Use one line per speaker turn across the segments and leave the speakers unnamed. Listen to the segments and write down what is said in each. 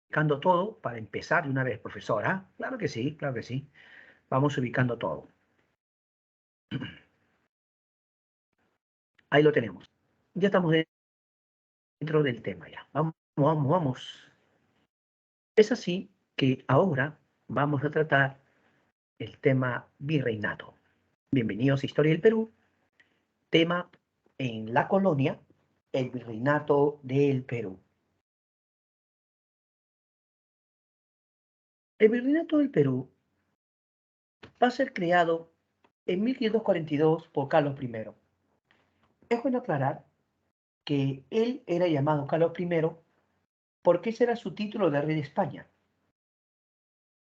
ubicando todo para empezar de una vez, profesora. Claro que sí, claro que sí. Vamos ubicando todo. Ahí lo tenemos. Ya estamos dentro del tema ya. Vamos, vamos, vamos. Es así que ahora vamos a tratar el tema virreinato. Bienvenidos a Historia del Perú. Tema en la colonia, el virreinato del Perú. El virreinato del Perú va a ser creado en 1542 por Carlos I. Es bueno aclarar que él era llamado Carlos I porque ese era su título de rey de España,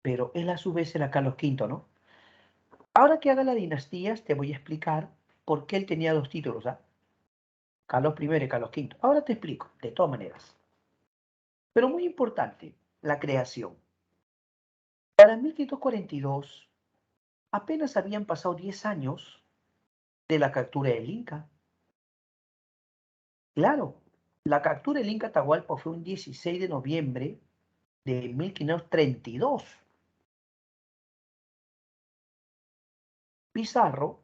pero él a su vez era Carlos V, ¿no? Ahora que haga las dinastías, te voy a explicar por qué él tenía dos títulos, ¿ah? Carlos I y Carlos V. Ahora te explico, de todas maneras. Pero muy importante, la creación. Para 1542, apenas habían pasado 10 años de la captura del Inca. Claro, la captura del Inca Atahualpa fue un 16 de noviembre de 1532. Pizarro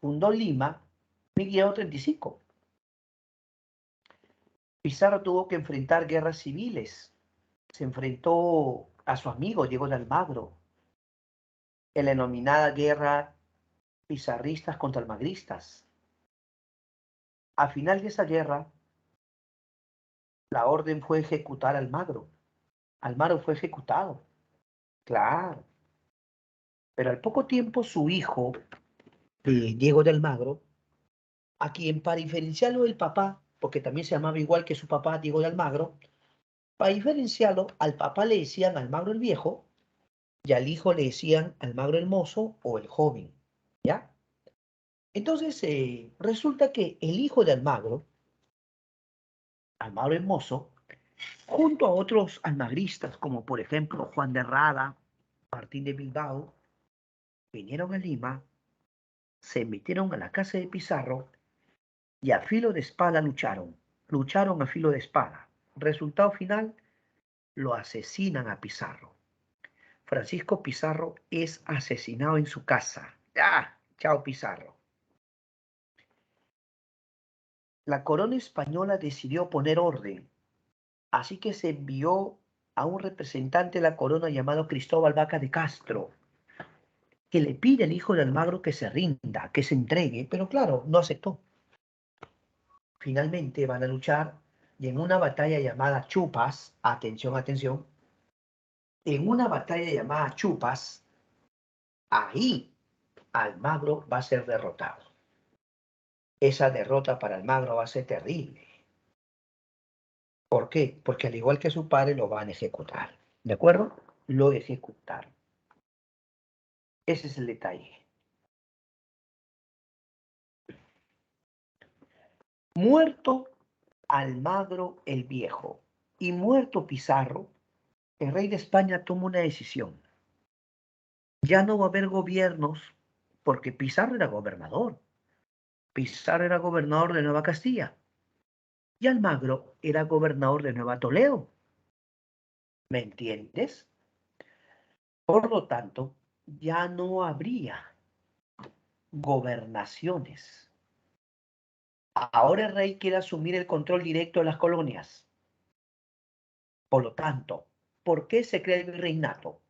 fundó Lima en 1535. Pizarro tuvo que enfrentar guerras civiles. Se enfrentó a su amigo Diego de Almagro en la denominada guerra pizarristas contra almagristas. Al final de esa guerra, la orden fue ejecutar a Almagro. Almagro fue ejecutado. Claro. Pero al poco tiempo su hijo, Diego de Almagro, a quien para diferenciarlo del papá, porque también se llamaba igual que su papá, Diego de Almagro, para diferenciarlo, al papá le decían Almagro el viejo y al hijo le decían Almagro el mozo o el joven, ¿ya? Entonces, resulta que el hijo de Almagro, Almagro el mozo, junto a otros almagristas, como por ejemplo Juan de Rada, Martín de Bilbao, vinieron a Lima, se metieron a la casa de Pizarro y a filo de espada lucharon a filo de espada. Resultado final, lo asesinan a Pizarro. Francisco Pizarro es asesinado en su casa. ¡Ah! Chao Pizarro. La corona española decidió poner orden, así que se envió a un representante de la corona llamado Cristóbal Vaca de Castro, que le pide al hijo de Almagro que se rinda, que se entregue, pero claro, no aceptó. Finalmente van a luchar y en una batalla llamada Chupas, atención, atención, en una batalla llamada Chupas, ahí Almagro va a ser derrotado. Esa derrota para Almagro va a ser terrible. ¿Por qué? Porque al igual que su padre lo van a ejecutar. ¿De acuerdo? Lo ejecutaron. Ese es el detalle. Muerto Almagro el Viejo y muerto Pizarro, el rey de España toma una decisión. Ya no va a haber gobiernos porque Pizarro era gobernador. Pizarro era gobernador de Nueva Castilla y Almagro era gobernador de Nueva Toledo. ¿Me entiendes? Por lo tanto, ya no habría gobernaciones. Ahora el rey quiere asumir el control directo de las colonias. Por lo tanto, ¿por qué se crea el virreinato?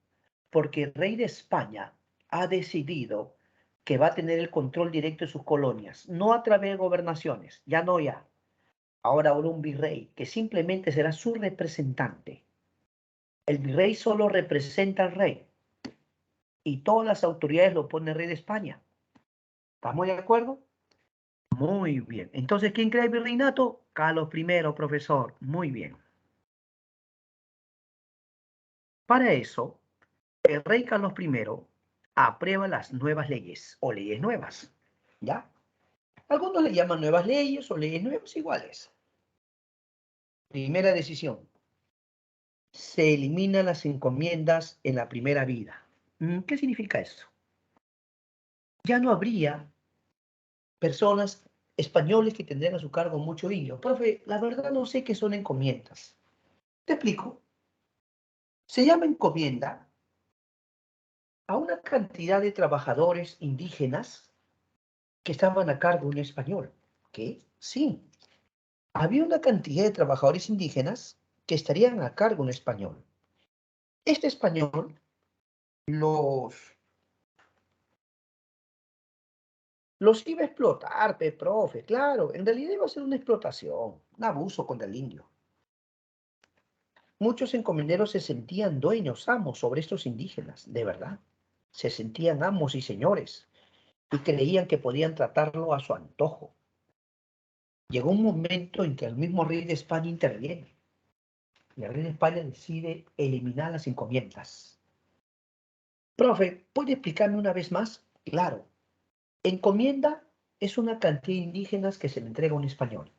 Porque el rey de España ha decidido que va a tener el control directo de sus colonias, no a través de gobernaciones, ya no ya. Ahora un virrey que simplemente será su representante. El virrey solo representa al rey y todas las autoridades lo pone el rey de España. ¿Estamos de acuerdo? Muy bien. Entonces, ¿quién crea el virreinato? Carlos I, profesor. Muy bien. Para eso, el rey Carlos I aprueba las nuevas leyes o leyes nuevas. ¿Ya? Algunos le llaman nuevas leyes o leyes nuevas iguales. Primera decisión. Se eliminan las encomiendas en la primera vida. ¿Qué significa eso? Ya no habría personas españoles que tendrían a su cargo mucho indio. Profe, la verdad no sé qué son encomiendas. Te explico. Se llama encomienda a una cantidad de trabajadores indígenas que estaban a cargo de un español. ¿Qué? Sí. Había una cantidad de trabajadores indígenas que estarían a cargo de un español. Este español los, los iba a explotar, profe, claro. En realidad iba a ser una explotación, un abuso contra el indio. Muchos encomenderos se sentían dueños, amos sobre estos indígenas, de verdad. Se sentían amos y señores y creían que podían tratarlo a su antojo. Llegó un momento en que el mismo rey de España interviene y el rey de España decide eliminar las encomiendas. Profe, ¿puede explicarme una vez más? Claro. Encomienda es una cantidad de indígenas que se le entrega a un español.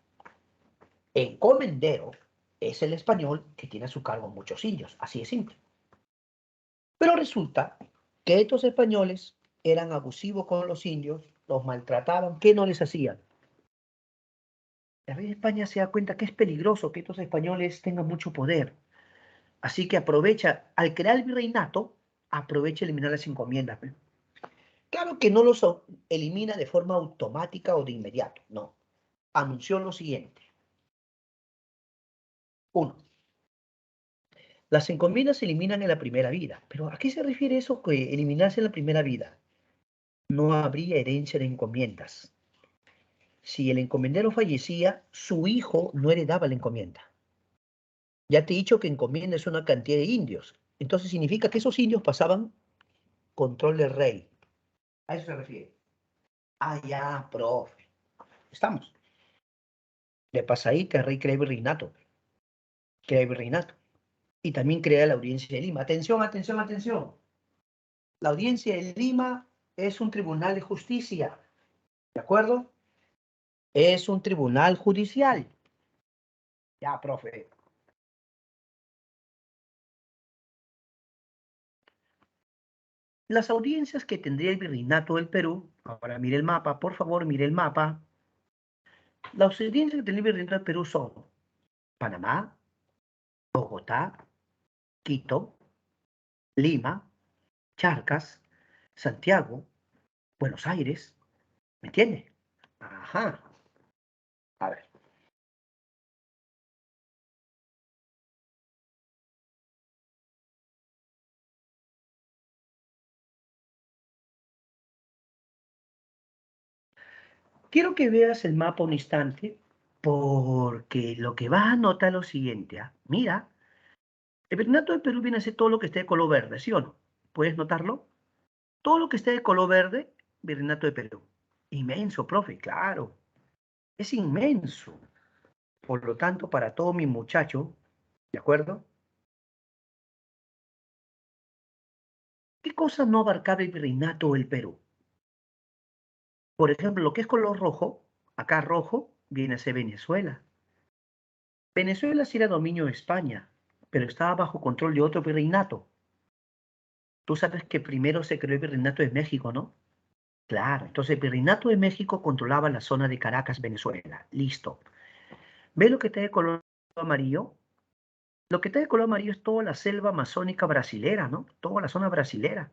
Encomendero es el español que tiene a su cargo muchos indios. Así de simple. Pero resulta que estos españoles eran abusivos con los indios, los maltrataban. ¿Qué no les hacían? El rey de España se da cuenta que es peligroso que estos españoles tengan mucho poder. Así que aprovecha, al crear el virreinato, aprovecha eliminar las encomiendas. Claro que no los elimina de forma automática o de inmediato, no. Anunció lo siguiente. Uno, las encomiendas se eliminan en la primera vida. ¿Pero a qué se refiere eso que eliminarse en la primera vida? No habría herencia de encomiendas. Si el encomendero fallecía, su hijo no heredaba la encomienda. Ya te he dicho que encomienda es una cantidad de indios. Entonces significa que esos indios pasaban control del rey. A eso se refiere. Ah, ya, profe. Estamos. De pasadita, el rey crea el virreinato. Crea el virreinato. Y también crea la audiencia de Lima. Atención, atención, atención. La audiencia de Lima es un tribunal de justicia. ¿De acuerdo? Es un tribunal judicial. Ya, profe. Las audiencias que tendría el virreinato del Perú, ahora mire el mapa, por favor, mire el mapa. Las audiencias que tendría el virreinato del Perú son Panamá, Bogotá, Quito, Lima, Charcas, Santiago, Buenos Aires. ¿Me entiende? Ajá. A ver. Quiero que veas el mapa un instante, porque lo que vas a notar es lo siguiente. Mira, el virreinato del Perú viene a ser todo lo que esté de color verde, ¿sí o no? ¿Puedes notarlo? Todo lo que esté de color verde, virreinato de Perú. Inmenso, profe, claro. Es inmenso. Por lo tanto, para todo mi muchacho, ¿de acuerdo? ¿Qué cosa no abarcaba el virreinato del Perú? Por ejemplo, lo que es color rojo, acá rojo, viene a ser Venezuela. Venezuela sí era dominio de España, pero estaba bajo control de otro virreinato. Tú sabes que primero se creó el virreinato de México, ¿no? Claro, entonces el virreinato de México controlaba la zona de Caracas, Venezuela. Listo. ¿Ves lo que está de color amarillo? Lo que está de color amarillo es toda la selva amazónica brasilera, ¿no? Toda la zona brasilera.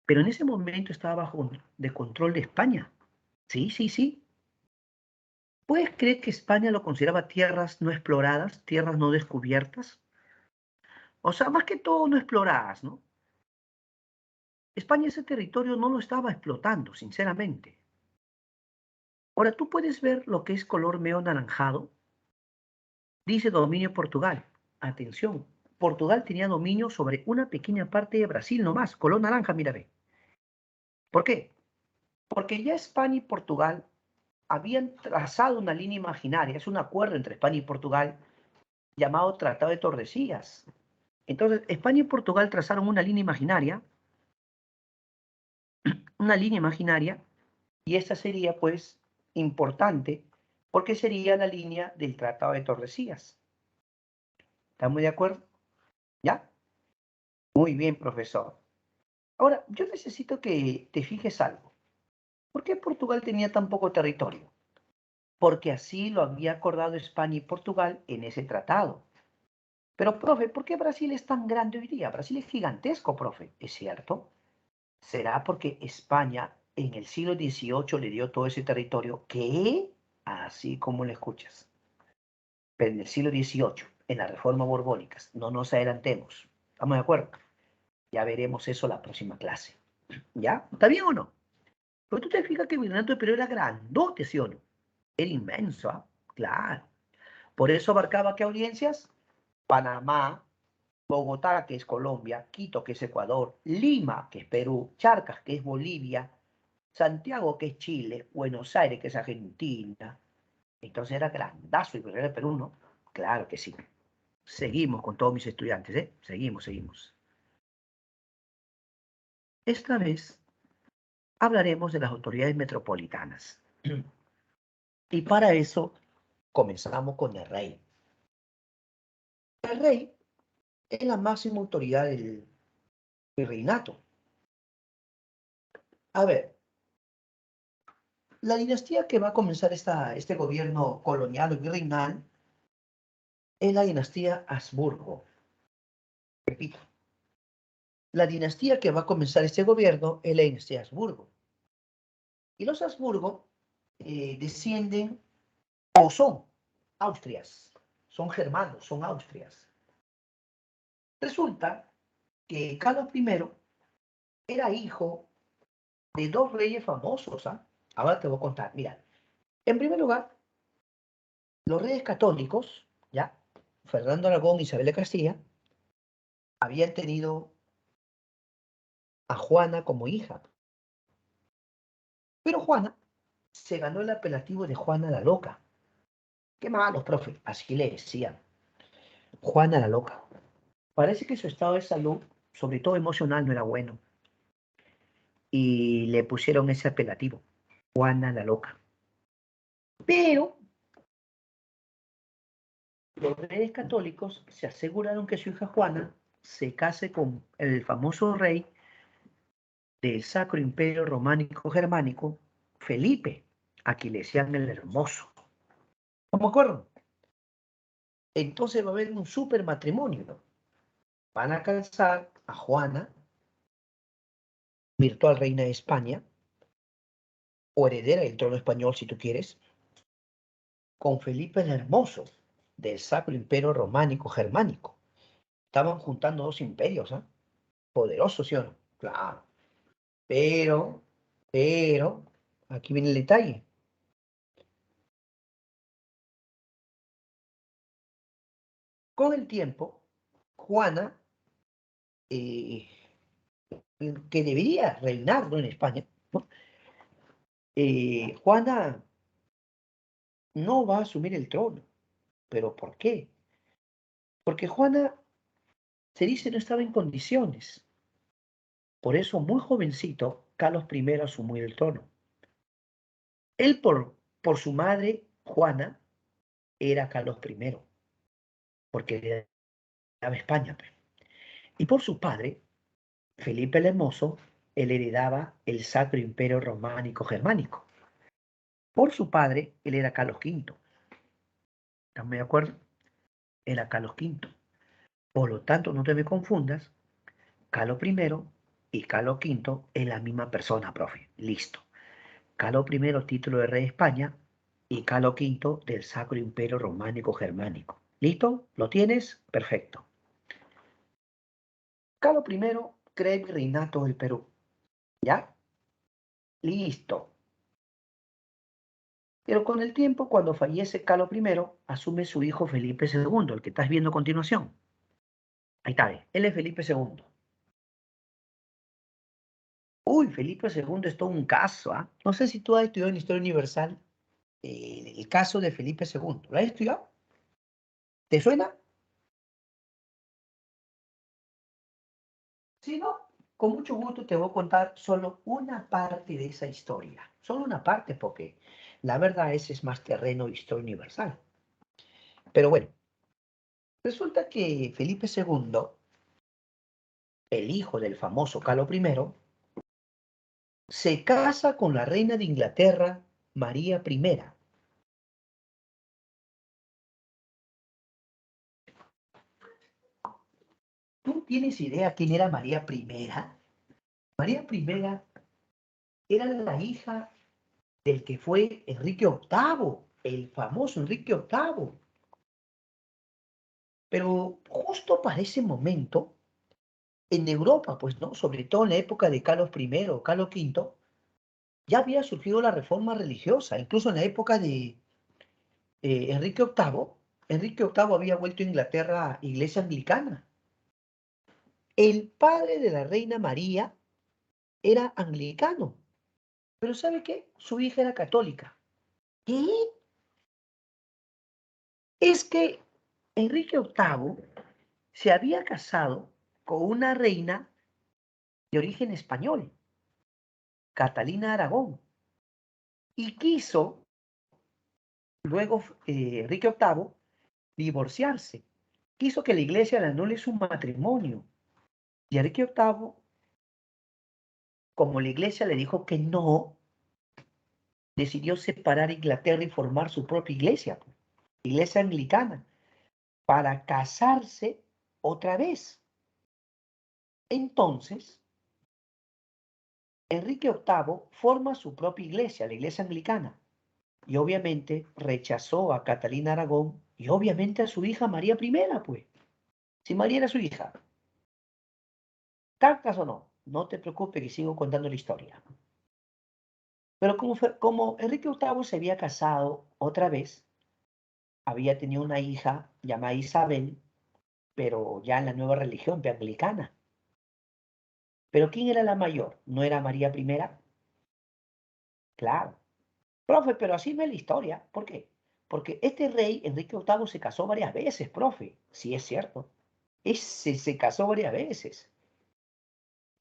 Pero en ese momento estaba bajo de control de España. Sí, sí, sí. ¿Puedes creer que España lo consideraba tierras no exploradas, tierras no descubiertas? O sea, más que todo no exploradas, ¿no? España ese territorio no lo estaba explotando, sinceramente. Ahora, tú puedes ver lo que es color medio anaranjado. Dice dominio Portugal. Atención, Portugal tenía dominio sobre una pequeña parte de Brasil nomás, color naranja, mira ve. ¿Por qué? Porque ya España y Portugal habían trazado una línea imaginaria, es un acuerdo entre España y Portugal llamado Tratado de Tordesillas. Entonces, España y Portugal trazaron una línea imaginaria, y esta sería, pues, importante, porque sería la línea del Tratado de Tordesillas. ¿Estamos de acuerdo? ¿Ya? Muy bien, profesor. Ahora, yo necesito que te fijes algo. ¿Por qué Portugal tenía tan poco territorio? Porque así lo había acordado España y Portugal en ese tratado. Pero, profe, ¿por qué Brasil es tan grande hoy día? Brasil es gigantesco, profe. ¿Es cierto? ¿Será porque España en el siglo XVIII le dio todo ese territorio que, así como lo escuchas, pero en el siglo XVIII, en la reforma borbónica, no nos adelantemos? ¿Estamos de acuerdo? Ya veremos eso la próxima clase. ¿Ya? ¿Está bien o no? Pero tú te fijas que el virreinato de Perú era grandote, ¿sí o no? Era inmenso, ¿ah? Claro. Por eso abarcaba qué audiencias: Panamá, Bogotá, que es Colombia, Quito, que es Ecuador, Lima, que es Perú, Charcas, que es Bolivia, Santiago, que es Chile, Buenos Aires, que es Argentina. Entonces era grandazo el virreinato de Perú, ¿no? Claro que sí. Seguimos con todos mis estudiantes, ¿eh? Seguimos. Esta vez hablaremos de las autoridades metropolitanas. Y para eso comenzamos con el rey. El rey es la máxima autoridad del virreinato. A ver, la dinastía que va a comenzar este gobierno colonial o virreinal es la dinastía Habsburgo. Repito, la dinastía que va a comenzar este gobierno es la dinastía Habsburgo. Y los Habsburgo descienden o son Austrias, son germanos, son Austrias. Resulta que Carlos I era hijo de dos reyes famosos, ¿ah? Ahora te voy a contar. Mira, en primer lugar, los reyes católicos, ¿ya? Fernando Aragón y Isabel de Castilla, habían tenido a Juana como hija. Pero Juana se ganó el apelativo de Juana la Loca. Qué malos, profe. Así le decían. Juana la Loca. Parece que su estado de salud, sobre todo emocional, no era bueno. Y le pusieron ese apelativo, Juana la Loca. Pero los reyes católicos se aseguraron que su hija Juana se case con el famoso rey del Sacro Imperio Románico Germánico, Felipe, a quien le decían el Hermoso. ¿No me acuerdo? Entonces va a haber un super matrimonio. Van a casar a Juana, virtual reina de España, o heredera del trono español si tú quieres, con Felipe el Hermoso, del Sacro Imperio Románico Germánico. Estaban juntando dos imperios, ¿eh? Poderosos, ¿sí o no? Claro. Pero, aquí viene el detalle. Con el tiempo, Juana, eh, que debería reinar, ¿no?, en España, ¿no? Juana no va a asumir el trono. ¿Pero por qué? Porque Juana, se dice, no estaba en condiciones. Por eso, muy jovencito, Carlos I asumió el trono. Él, por su madre, Juana, era Carlos I, porque heredaba España, pues. Y por su padre, Felipe el Hermoso, él heredaba el Sacro Imperio Románico Germánico. Por su padre, él era Carlos V. ¿Están de acuerdo? Era Carlos V. Por lo tanto, no te me confundas, Carlos I y Carlos V es la misma persona, profe. Listo. Carlos I, título de rey de España, y Carlos V del Sacro Imperio Románico Germánico. ¿Listo? ¿Lo tienes? Perfecto. Carlos I crea el virreinato del Perú. ¿Ya? Listo. Pero con el tiempo, cuando fallece Carlos I, asume su hijo Felipe II, el que estás viendo a continuación. Ahí está, él es Felipe II. Uy, Felipe II es todo un caso, ¿ah? No sé si tú has estudiado en Historia Universal el caso de Felipe II. ¿Lo has estudiado? ¿Te suena? Si no, con mucho gusto te voy a contar solo una parte de esa historia. Solo una parte, porque la verdad es más terreno de Historia Universal. Pero bueno, resulta que Felipe II, el hijo del famoso Carlos I, se casa con la reina de Inglaterra, María I. ¿Tú tienes idea quién era María I? María I era la hija del que fue Enrique VIII, el famoso Enrique VIII. Pero justo para ese momento, en Europa, pues, ¿no? Sobre todo en la época de Carlos I, Carlos V, ya había surgido la reforma religiosa, incluso en la época de Enrique VIII. Enrique VIII había vuelto a Inglaterra iglesia anglicana. El padre de la reina María era anglicano, pero ¿sabe qué? Su hija era católica. ¿Qué? Es que Enrique VIII se había casado con una reina de origen español, Catalina Aragón, y quiso luego Enrique VIII divorciarse. Quiso que la iglesia le anule su matrimonio. Y Enrique VIII, como la iglesia le dijo que no, decidió separar Inglaterra y formar su propia iglesia, iglesia anglicana, para casarse otra vez. Entonces, Enrique VIII forma su propia iglesia, la iglesia anglicana, y obviamente rechazó a Catalina Aragón y obviamente a su hija María I, pues. Si María era su hija, ¿cartas o no? No te preocupes que sigo contando la historia. Pero como Enrique VIII se había casado otra vez, había tenido una hija llamada Isabel, pero ya en la nueva religión anglicana. Pero ¿quién era la mayor? ¿No era María I? Claro. Profe, pero así no es la historia. ¿Por qué? Porque este rey, Enrique VIII, se casó varias veces, profe. Sí, es cierto. Ese se casó varias veces.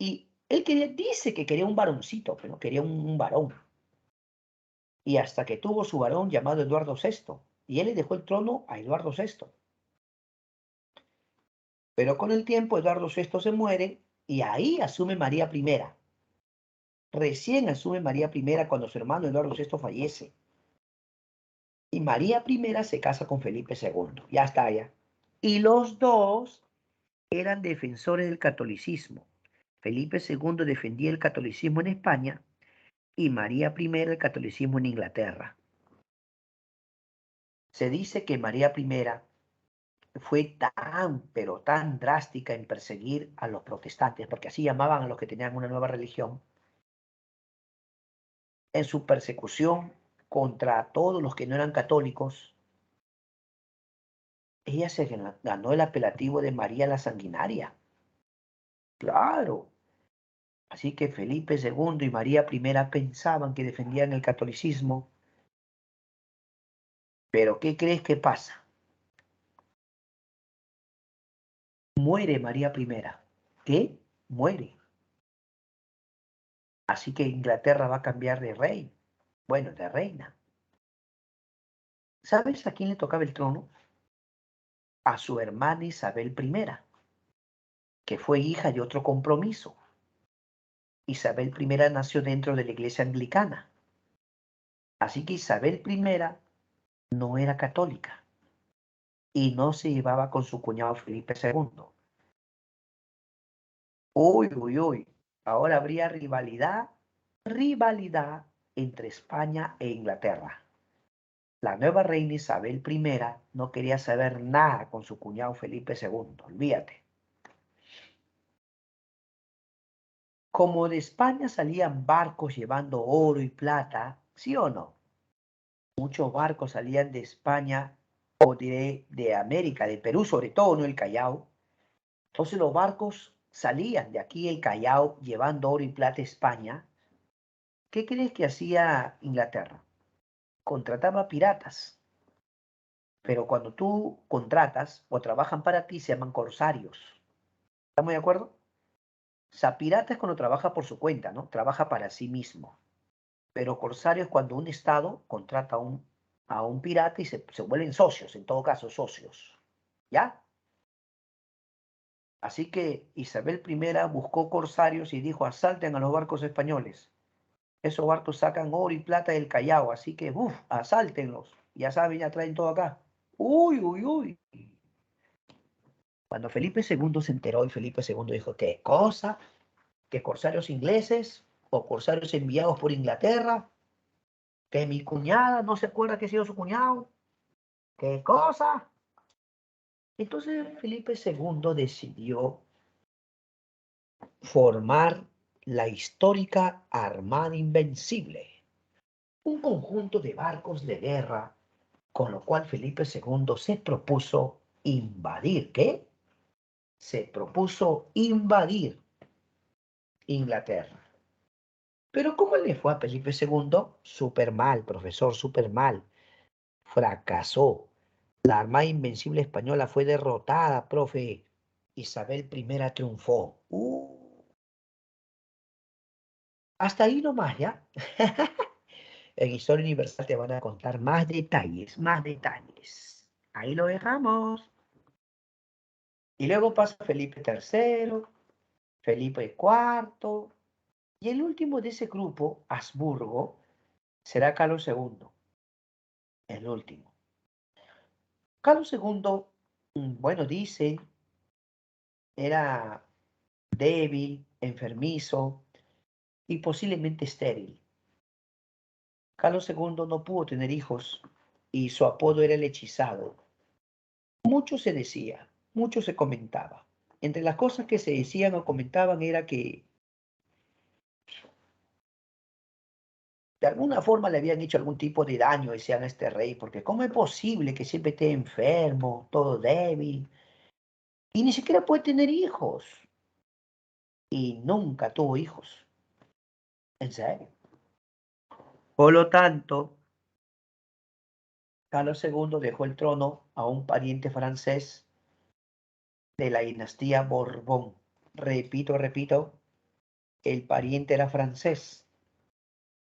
Y él dice que quería un varoncito, pero quería un varón. Y hasta que tuvo su varón llamado Eduardo VI. Y él le dejó el trono a Eduardo VI. Pero con el tiempo Eduardo VI se muere y ahí asume María I. Recién asume María I cuando su hermano Eduardo VI fallece. Y María I se casa con Felipe II. Ya está allá. Y los dos eran defensores del catolicismo. Felipe II defendía el catolicismo en España y María I el catolicismo en Inglaterra. Se dice que María I fue tan, pero tan drástica en perseguir a los protestantes, porque así llamaban a los que tenían una nueva religión, en su persecución contra todos los que no eran católicos, ella se ganó el apelativo de María la Sanguinaria. Claro. Así que Felipe II y María I pensaban que defendían el catolicismo. Pero ¿qué crees que pasa? Muere María I. ¿Qué? Muere. Así que Inglaterra va a cambiar de rey. Bueno, de reina. ¿Sabes a quién le tocaba el trono? A su hermana Isabel I, que fue hija de otro compromiso. Isabel I nació dentro de la iglesia anglicana. Así que Isabel I no era católica y no se llevaba con su cuñado Felipe II. Uy, uy, uy. Ahora habría rivalidad entre España e Inglaterra. La nueva reina Isabel I no quería saber nada con su cuñado Felipe II, olvídate. Como de España salían barcos llevando oro y plata, ¿sí o no? Muchos barcos salían de España, o diré de América, de Perú sobre todo, no el Callao. Entonces los barcos salían de aquí el Callao llevando oro y plata a España. ¿Qué crees que hacía Inglaterra? Contrataba piratas. Pero cuando tú contratas o trabajan para ti, se llaman corsarios. ¿Estamos de acuerdo? O sea, pirata es cuando trabaja por su cuenta, ¿no? Trabaja para sí mismo. Pero corsario es cuando un Estado contrata a un pirata y se vuelven socios, en todo caso, socios. ¿Ya? Así que Isabel I buscó corsarios y dijo, asalten a los barcos españoles. Esos barcos sacan oro y plata del Callao, así que, asáltenlos. Ya saben, ya traen todo acá. Uy, uy, uy. Cuando Felipe II se enteró y Felipe II dijo, ¿qué cosa? ¿Que corsarios ingleses o corsarios enviados por Inglaterra? ¿Que mi cuñada no se acuerda que ha sido su cuñado? ¿Qué cosa? Entonces Felipe II decidió formar la histórica Armada Invencible, un conjunto de barcos de guerra, con lo cual Felipe II se propuso invadir, ¿qué? Se propuso invadir Inglaterra. Pero ¿cómo le fue a Felipe II? Súper mal, profesor, súper mal. Fracasó. La Armada Invencible Española fue derrotada, profe. Isabel I triunfó. Hasta ahí nomás, ¿ya? En Historia Universal te van a contar más detalles, más detalles. Ahí lo dejamos. Y luego pasa Felipe III, Felipe IV, y el último de ese grupo, Habsburgo, será Carlos II, el último. Carlos II, bueno, dice, era débil, enfermizo y posiblemente estéril. Carlos II no pudo tener hijos y su apodo era el hechizado. Mucho se decía, mucho se comentaba. Entre las cosas que se decían o comentaban era que de alguna forma le habían hecho algún tipo de daño, decían a este rey, porque ¿cómo es posible que siempre esté enfermo, todo débil, y ni siquiera puede tener hijos? Y nunca tuvo hijos, en serio. Por lo tanto, Carlos II dejó el trono a un pariente francés de la dinastía Borbón. Repito, el pariente era francés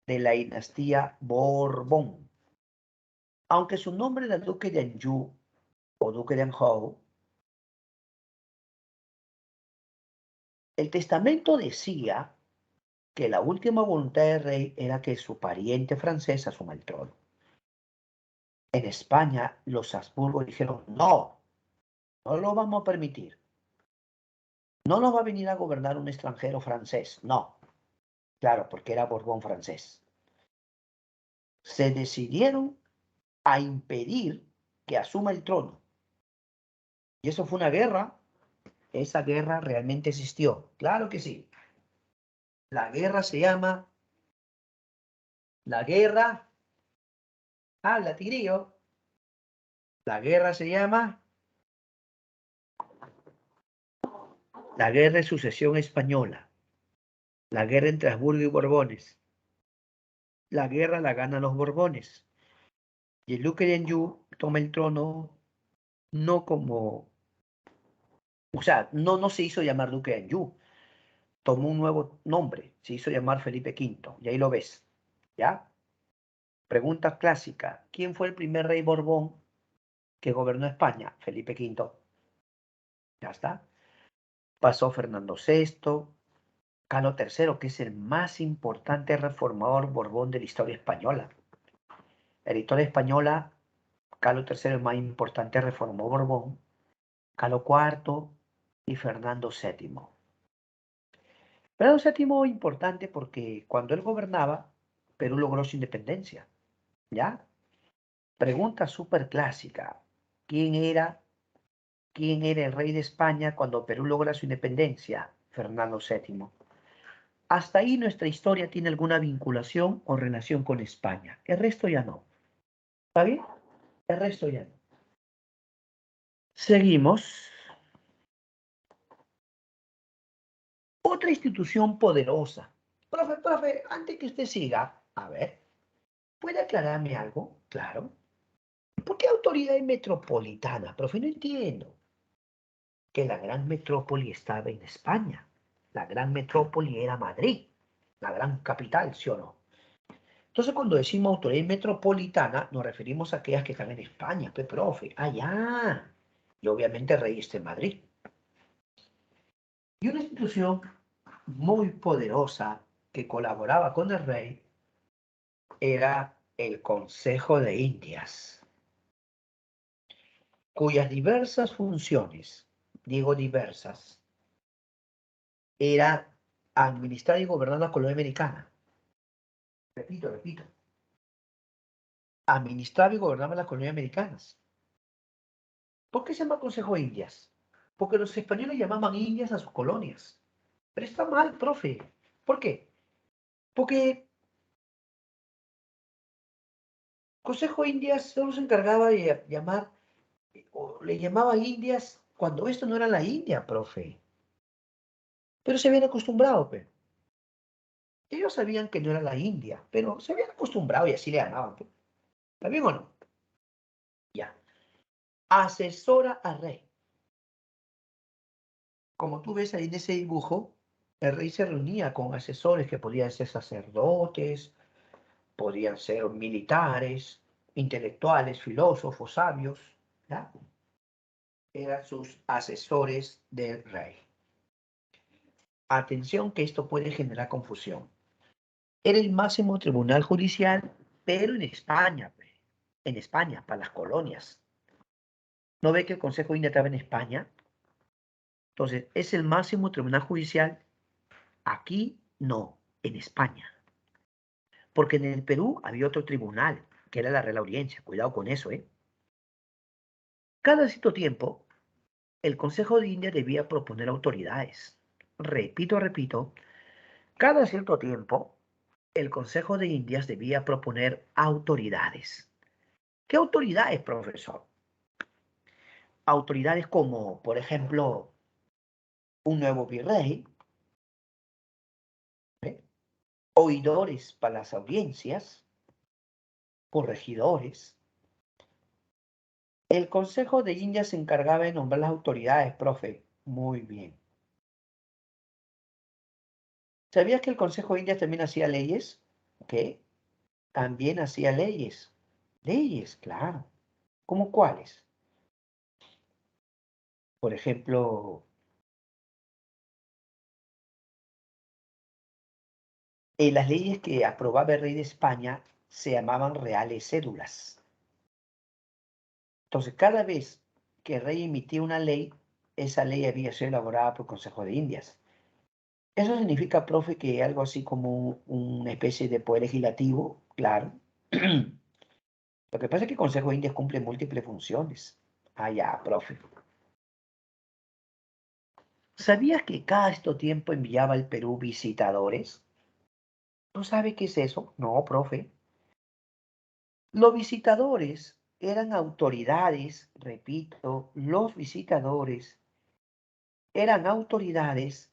de la dinastía Borbón. Aunque su nombre era duque de Anjou o duque de Anjou, el testamento decía que la última voluntad del rey era que su pariente francés asuma el trono. En España, los Habsburgo dijeron, no, no lo vamos a permitir. No nos va a venir a gobernar un extranjero francés, no. Claro, porque era Borbón francés. Se decidieron a impedir que asuma el trono. Y eso fue una guerra. Esa guerra realmente existió. Claro que sí. La guerra se llama la guerra. Habla, tigrillo. La guerra se llama la guerra de sucesión española. La guerra entre Habsburgo y Borbones. La guerra la ganan los Borbones. Y el duque de Anjou toma el trono no como, o sea, no se hizo llamar duque de Anjou, tomó un nuevo nombre, se hizo llamar Felipe V, y ahí lo ves, ¿ya? Pregunta clásica, ¿quién fue el primer rey Borbón que gobernó España? Felipe V, ya está. Pasó Fernando VI, Carlos III, que es el más importante reformador Borbón de la historia española. En la historia española, Carlos III es el más importante reformador Borbón, Carlos IV y Fernando VII. Fernando VII importante porque cuando él gobernaba, Perú logró su independencia, ¿ya? Pregunta súper clásica. ¿Quién era el rey de España cuando Perú logra su independencia? Fernando VII. Hasta ahí nuestra historia tiene alguna vinculación o relación con España. El resto ya no. ¿Está bien? El resto ya no. Seguimos. Otra institución poderosa. Profe, antes que usted siga, a ver, ¿puede aclararme algo? Claro. ¿Por qué autoridad metropolitana? Profe, no entiendo. Que la gran metrópoli estaba en España. La gran metrópoli era Madrid, la gran capital, ¿sí o no? Entonces, cuando decimos autoridad metropolitana, nos referimos a aquellas que están en España, pues, profe. Ah, ya. Y obviamente el rey está en Madrid. Y una institución muy poderosa que colaboraba con el rey era el Consejo de Indias, cuyas diversas funciones digo diversas, era administrar y gobernar la colonia americana. Repito. Administraba y gobernaba las colonias americanas. ¿Por qué se llama Consejo de Indias? Porque los españoles llamaban indias a sus colonias. Pero está mal, profe. ¿Por qué? Porque Consejo de Indias solo se encargaba de llamar, o le llamaba indias cuando esto no era la India, profe. Pero se habían acostumbrado, pe. Ellos sabían que no era la India, pero se habían acostumbrado y así le llamaban, pe. ¿Está bien o no? Ya. Asesora al rey. Como tú ves ahí en ese dibujo, el rey se reunía con asesores que podían ser sacerdotes, podían ser militares, intelectuales, filósofos, sabios, ¿ya? Eran sus asesores del rey. Atención que esto puede generar confusión. Era el máximo tribunal judicial, pero en España, para las colonias. ¿No ve que el Consejo de India estaba en España? Entonces, es el máximo tribunal judicial. Aquí no, en España. Porque en el Perú había otro tribunal, que era la Real Audiencia. Cuidado con eso, ¿eh? Cada cierto tiempo, el Consejo de India debía proponer autoridades. Repito, cada cierto tiempo, el Consejo de Indias debía proponer autoridades. ¿Qué autoridades, profesor? Autoridades como, por ejemplo, un nuevo virrey, ¿eh? Oidores para las audiencias, corregidores. El Consejo de Indias se encargaba de nombrar las autoridades, profe. Muy bien. ¿Sabías que el Consejo de Indias también hacía leyes? ¿Qué? También hacía leyes. Leyes, claro. ¿Cómo cuáles? Por ejemplo, las leyes que aprobaba el rey de España se llamaban reales cédulas. Entonces, cada vez que el rey emitía una ley, esa ley había sido elaborada por el Consejo de Indias. Eso significa, profe, que algo así como una especie de poder legislativo, claro. Lo que pasa es que el Consejo de Indias cumple múltiples funciones. Ah, ya, profe. ¿Sabías que cada cierto tiempo enviaba al Perú visitadores? ¿No sabe qué es eso? No, profe. Los visitadores eran autoridades, repito, los visitadores eran autoridades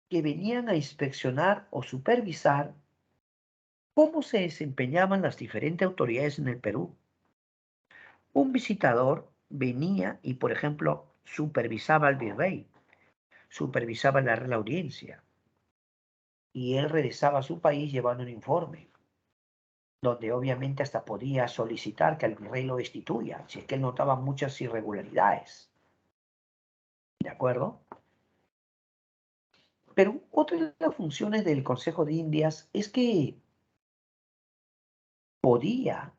que venían a inspeccionar o supervisar cómo se desempeñaban las diferentes autoridades en el Perú. Un visitador venía y, por ejemplo, supervisaba al virrey, supervisaba la Real Audiencia, y él regresaba a su país llevando un informe, donde obviamente hasta podía solicitar que el rey lo destituya, si es que él notaba muchas irregularidades. ¿De acuerdo? Pero otra de las funciones del Consejo de Indias es que podía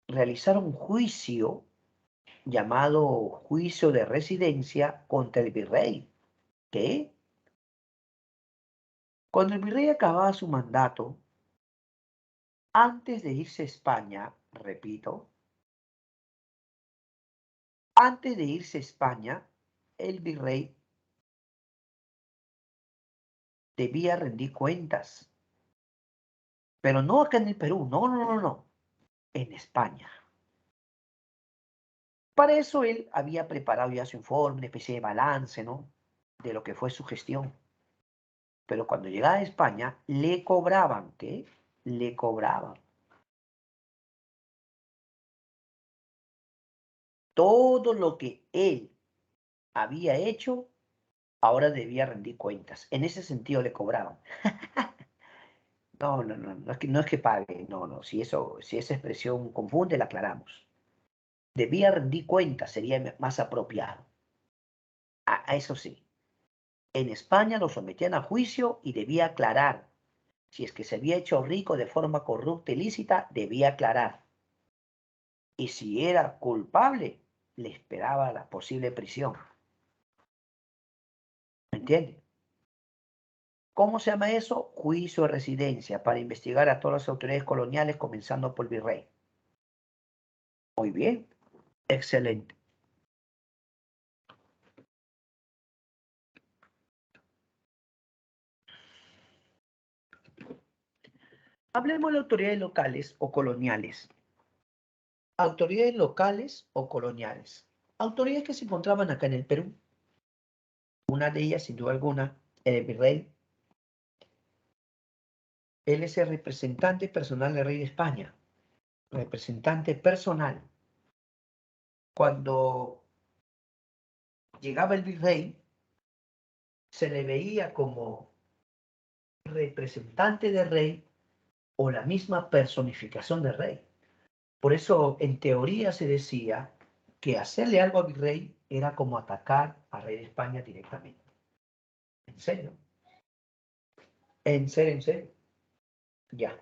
realizar un juicio llamado juicio de residencia contra el virrey. ¿Qué? Cuando el virrey acababa su mandato, antes de irse a España, repito, antes de irse a España, el virrey debía rendir cuentas. Pero no acá en el Perú, no, en España. Para eso él había preparado ya su informe, una especie de balance, ¿no? De lo que fue su gestión. Pero cuando llegaba a España, le cobraban, ¿qué? Le cobraban. Todo lo que él había hecho, ahora debía rendir cuentas. En ese sentido le cobraban. No es que pague, no. Si esa expresión confunde, la aclaramos. Debía rendir cuentas, sería más apropiado. A eso sí. En España lo sometían a juicio y debía aclarar. Si es que se había hecho rico de forma corrupta, ilícita, debía aclarar. Y si era culpable, le esperaba la posible prisión. ¿Me entiende? ¿Cómo se llama eso? Juicio de residencia para investigar a todas las autoridades coloniales, comenzando por el virrey. Muy bien, excelente. Hablemos de autoridades locales o coloniales. Autoridades locales o coloniales. Autoridades que se encontraban acá en el Perú. Una de ellas, sin duda alguna, era el virrey. Él es el representante personal del rey de España. Representante personal. Cuando llegaba el virrey, se le veía como representante del rey o la misma personificación del rey. Por eso, en teoría, se decía que hacerle algo al virrey era como atacar al rey de España directamente. ¿En serio? ¿En serio? ¿En serio? Ya.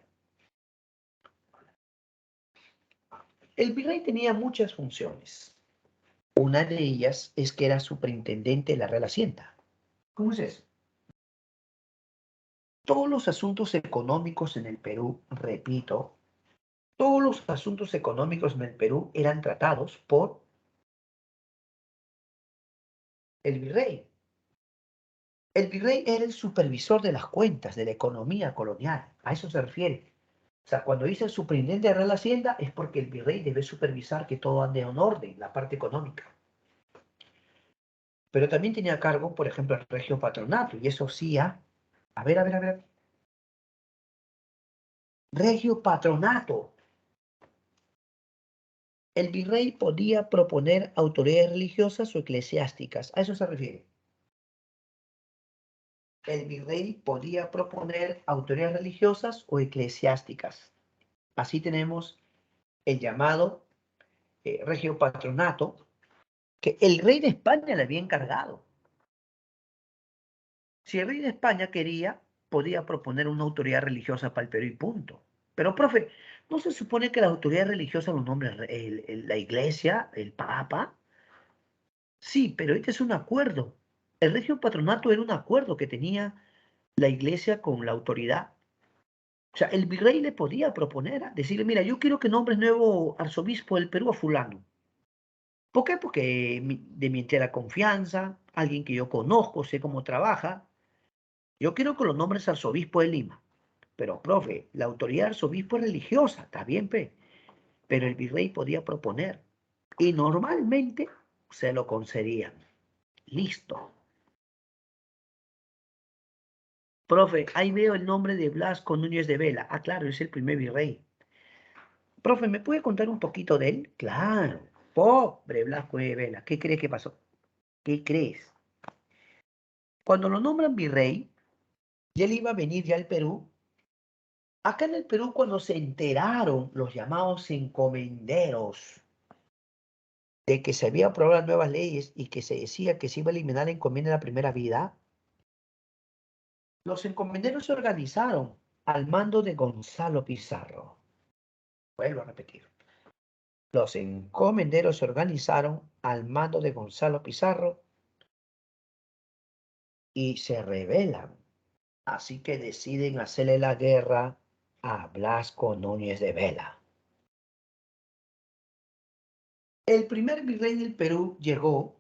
El virrey tenía muchas funciones. Una de ellas es que era superintendente de la Real Hacienda. ¿Cómo es eso? Todos los asuntos económicos en el Perú, repito, todos los asuntos económicos en el Perú eran tratados por el virrey. El virrey era el supervisor de las cuentas, de la economía colonial. A eso se refiere. O sea, cuando dice el superintendente de la Real Hacienda es porque el virrey debe supervisar que todo ande en orden, la parte económica. Pero también tenía a cargo, por ejemplo, el regio patronato, y eso sí, a ver. Regio patronato. El virrey podía proponer autoridades religiosas o eclesiásticas. A eso se refiere. El virrey podía proponer autoridades religiosas o eclesiásticas. Así tenemos el llamado regio patronato, que el rey de España le había encargado. Si el rey de España quería, podía proponer una autoridad religiosa para el Perú y punto. Pero, profe, ¿no se supone que la autoridad religiosa lo nombra la iglesia, el papa? Sí, pero este es un acuerdo. El regio patronato era un acuerdo que tenía la iglesia con la autoridad. O sea, el virrey le podía proponer, decirle, mira, yo quiero que nombres nuevo arzobispo del Perú a fulano. ¿Por qué? Porque de mi entera confianza, alguien que yo conozco, sé cómo trabaja. Yo quiero que lo nombres arzobispo de Lima. Pero, profe, la autoridad del arzobispo es religiosa, está bien, pero el virrey podía proponer. Y normalmente se lo concedían. Listo. Profe, ahí veo el nombre de Blasco Núñez de Vela. Ah, claro, es el primer virrey. Profe, ¿me puede contar un poquito de él? Claro, pobre Blasco de Vela. ¿Qué crees que pasó? ¿Qué crees? Cuando lo nombran virrey, y él iba a venir ya al Perú. Acá en el Perú, cuando se enteraron los llamados encomenderos de que se habían aprobado las nuevas leyes y que se decía que se iba a eliminar la encomienda de la primera vida, los encomenderos se organizaron al mando de Gonzalo Pizarro. Vuelvo a repetir. Los encomenderos se organizaron al mando de Gonzalo Pizarro y se rebelan. Así que deciden hacerle la guerra a Blasco Núñez de Vela. El primer virrey del Perú llegó,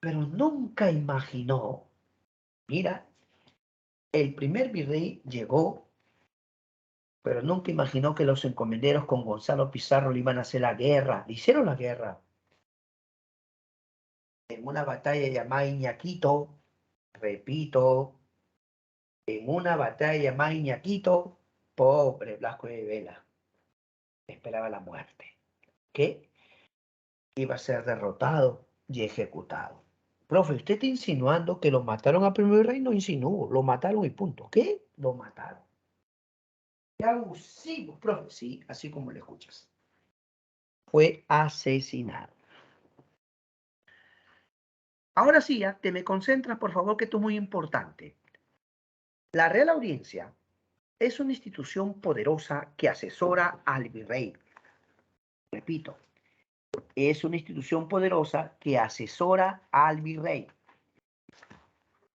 pero nunca imaginó, mira, el primer virrey llegó, pero nunca imaginó que los encomenderos con Gonzalo Pizarro le iban a hacer la guerra. Le hicieron la guerra en una batalla llamada Iñaquito, repito, en una batalla llamada Iñaquito, pobre Blasco de Vela, esperaba la muerte, que iba a ser derrotado y ejecutado. Profe, usted está insinuando que lo mataron al primer virrey. No insinuó, lo mataron y punto. ¿Qué? Lo mataron. ¡Qué abusivo, profe! Sí, así como le escuchas. Fue asesinado. Ahora sí, ya, te me concentras, por favor, que esto es muy importante. La Real Audiencia es una institución poderosa que asesora al virrey. Repito, es una institución poderosa que asesora al virrey.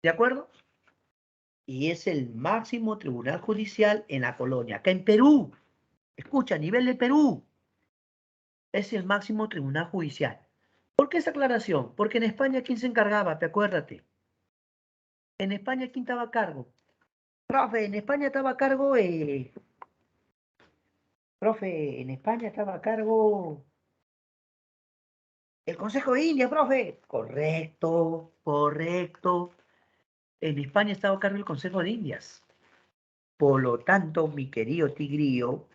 ¿De acuerdo? Y es el máximo tribunal judicial en la colonia. Acá en Perú, escucha, a nivel de Perú, es el máximo tribunal judicial. ¿Por qué esa aclaración? Porque en España, ¿quién se encargaba? Te acuérdate. En España, ¿quién estaba a cargo? Profe, en España estaba a cargo, profe, en España estaba a cargo el Consejo de India, profe. Correcto, correcto. En España estaba a cargo el Consejo de Indias. Por lo tanto, mi querido Tigrillo,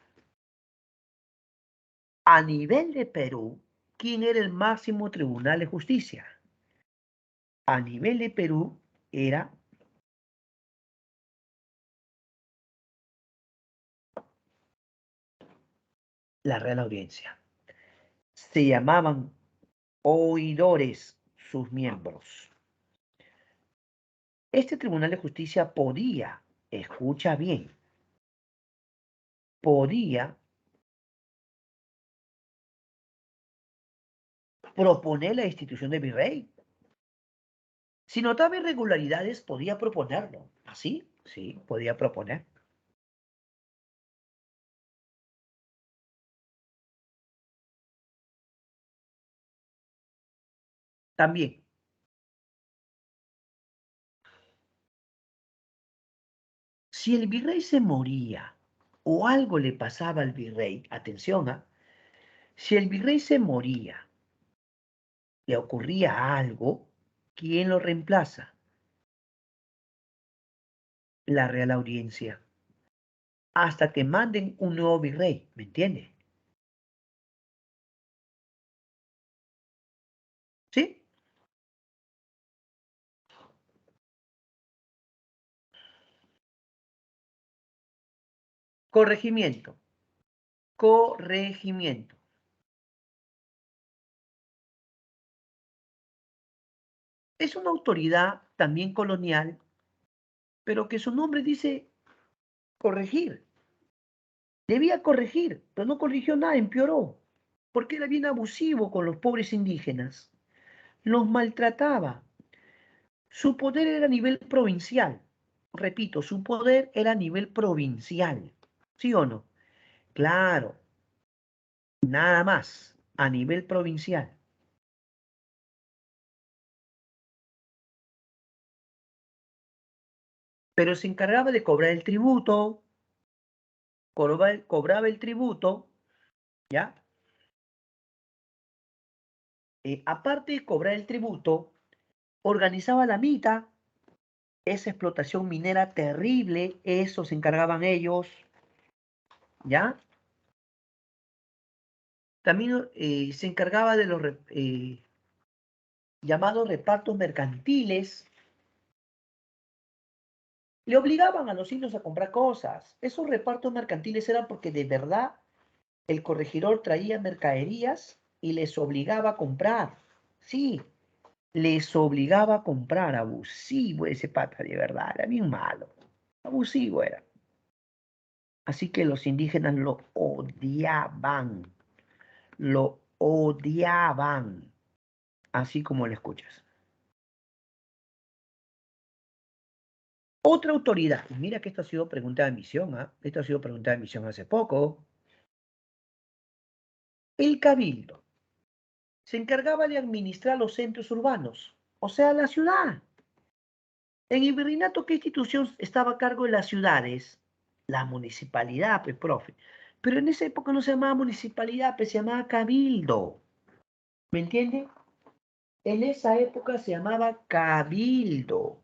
a nivel de Perú, ¿quién era el máximo tribunal de justicia? A nivel de Perú era la Real Audiencia. Se llamaban oidores sus miembros. Este Tribunal de Justicia podía, escucha bien, podía proponer la institución de virrey. Si notaba irregularidades, podía proponerlo. ¿Así? Sí, podía proponer. También, si el virrey se moría o algo le pasaba al virrey, atención, si el virrey se moría, le ocurría algo, ¿quién lo reemplaza? La Real Audiencia. Hasta que manden un nuevo virrey, ¿me entiende? ¿Sí? Corregimiento. Corregimiento. Es una autoridad también colonial, pero que su nombre dice corregir. Debía corregir, pero no corrigió nada, empeoró, porque era bien abusivo con los pobres indígenas. Los maltrataba. Su poder era a nivel provincial. Repito, su poder era a nivel provincial. ¿Sí o no? Claro, nada más, a nivel provincial. Pero se encargaba de cobrar el tributo, cobraba el tributo, ¿ya? Aparte de cobrar el tributo, organizaba la mita, esa explotación minera terrible, eso se encargaban ellos, ¿ya? También se encargaba de los llamados repartos mercantiles, le obligaban a los indios a comprar cosas. Esos repartos mercantiles eran porque de verdad el corregidor traía mercaderías y les obligaba a comprar. Sí, les obligaba a comprar. Abusivo ese pata, de verdad, era bien malo. Abusivo era. Así que los indígenas lo odiaban, así como lo escuchas. Otra autoridad, y mira que esto ha sido pregunta de misión, esto ha sido pregunta de misión hace poco, el cabildo se encargaba de administrar los centros urbanos, o sea, la ciudad. En el virreinato, ¿qué institución estaba a cargo de las ciudades? La municipalidad, pues, profe. Pero en esa época no se llamaba municipalidad, pues se llamaba cabildo. ¿Me entiende? En esa época se llamaba cabildo.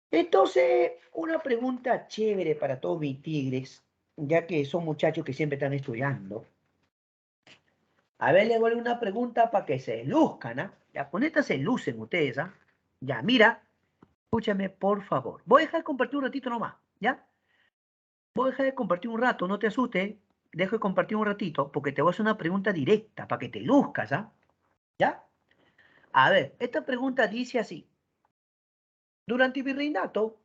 Entonces, una pregunta chévere para todos mis tigres, ya que son muchachos que siempre están estudiando. A ver, les voy a dar una pregunta para que se luzcan, ¿ah? Ya, con esta se lucen ustedes, ¿ah? Ya, mira, escúchame, por favor. Voy a dejar de compartir un ratito nomás, ¿ya? Voy a dejar de compartir un rato, no te asustes. Dejo de compartir un ratito porque te voy a hacer una pregunta directa para que te luzcas, ¿ah? ¿Ya? A ver, esta pregunta dice así. Durante el virreinato,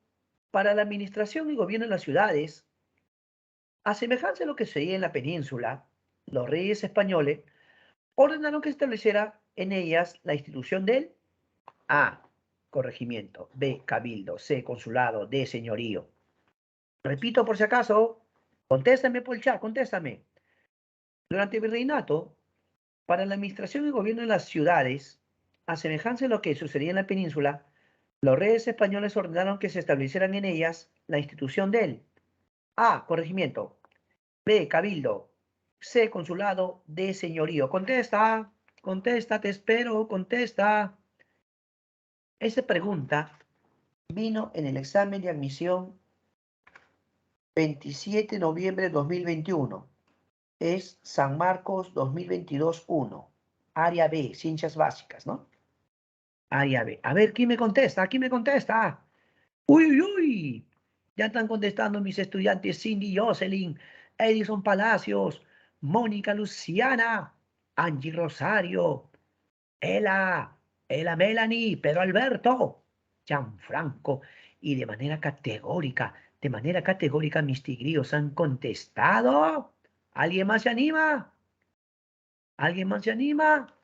para la administración y gobierno de las ciudades, a semejanza de lo que se veía en la península, los reyes españoles ordenaron que se estableciera en ellas la institución del A, corregimiento, B, cabildo, C, consulado, D, señorío. Repito por si acaso, contéstame por el chat, contéstame. Durante el virreinato, para la administración y gobierno de las ciudades, a semejanza de lo que sucedía en la península, los reyes españoles ordenaron que se establecieran en ellas la institución del A, corregimiento, B, cabildo, C, consulado, D, señorío. Contesta, contesta, te espero, contesta. Esa pregunta vino en el examen de admisión 27 de noviembre de 2021. Es San Marcos 2022-1. Área B, ciencias básicas, ¿no? Área B. A ver, ¿quién me contesta? ¿Quién me contesta? Uy, uy, uy. Ya están contestando mis estudiantes Cindy Jocelyn, Edison Palacios, Mónica Luciana, Angie Rosario, Ela Melanie, Pedro Alberto, Gianfranco. Y de manera categórica mis tigrillos han contestado. ¿Alguien más se anima? ¿Alguien más se anima?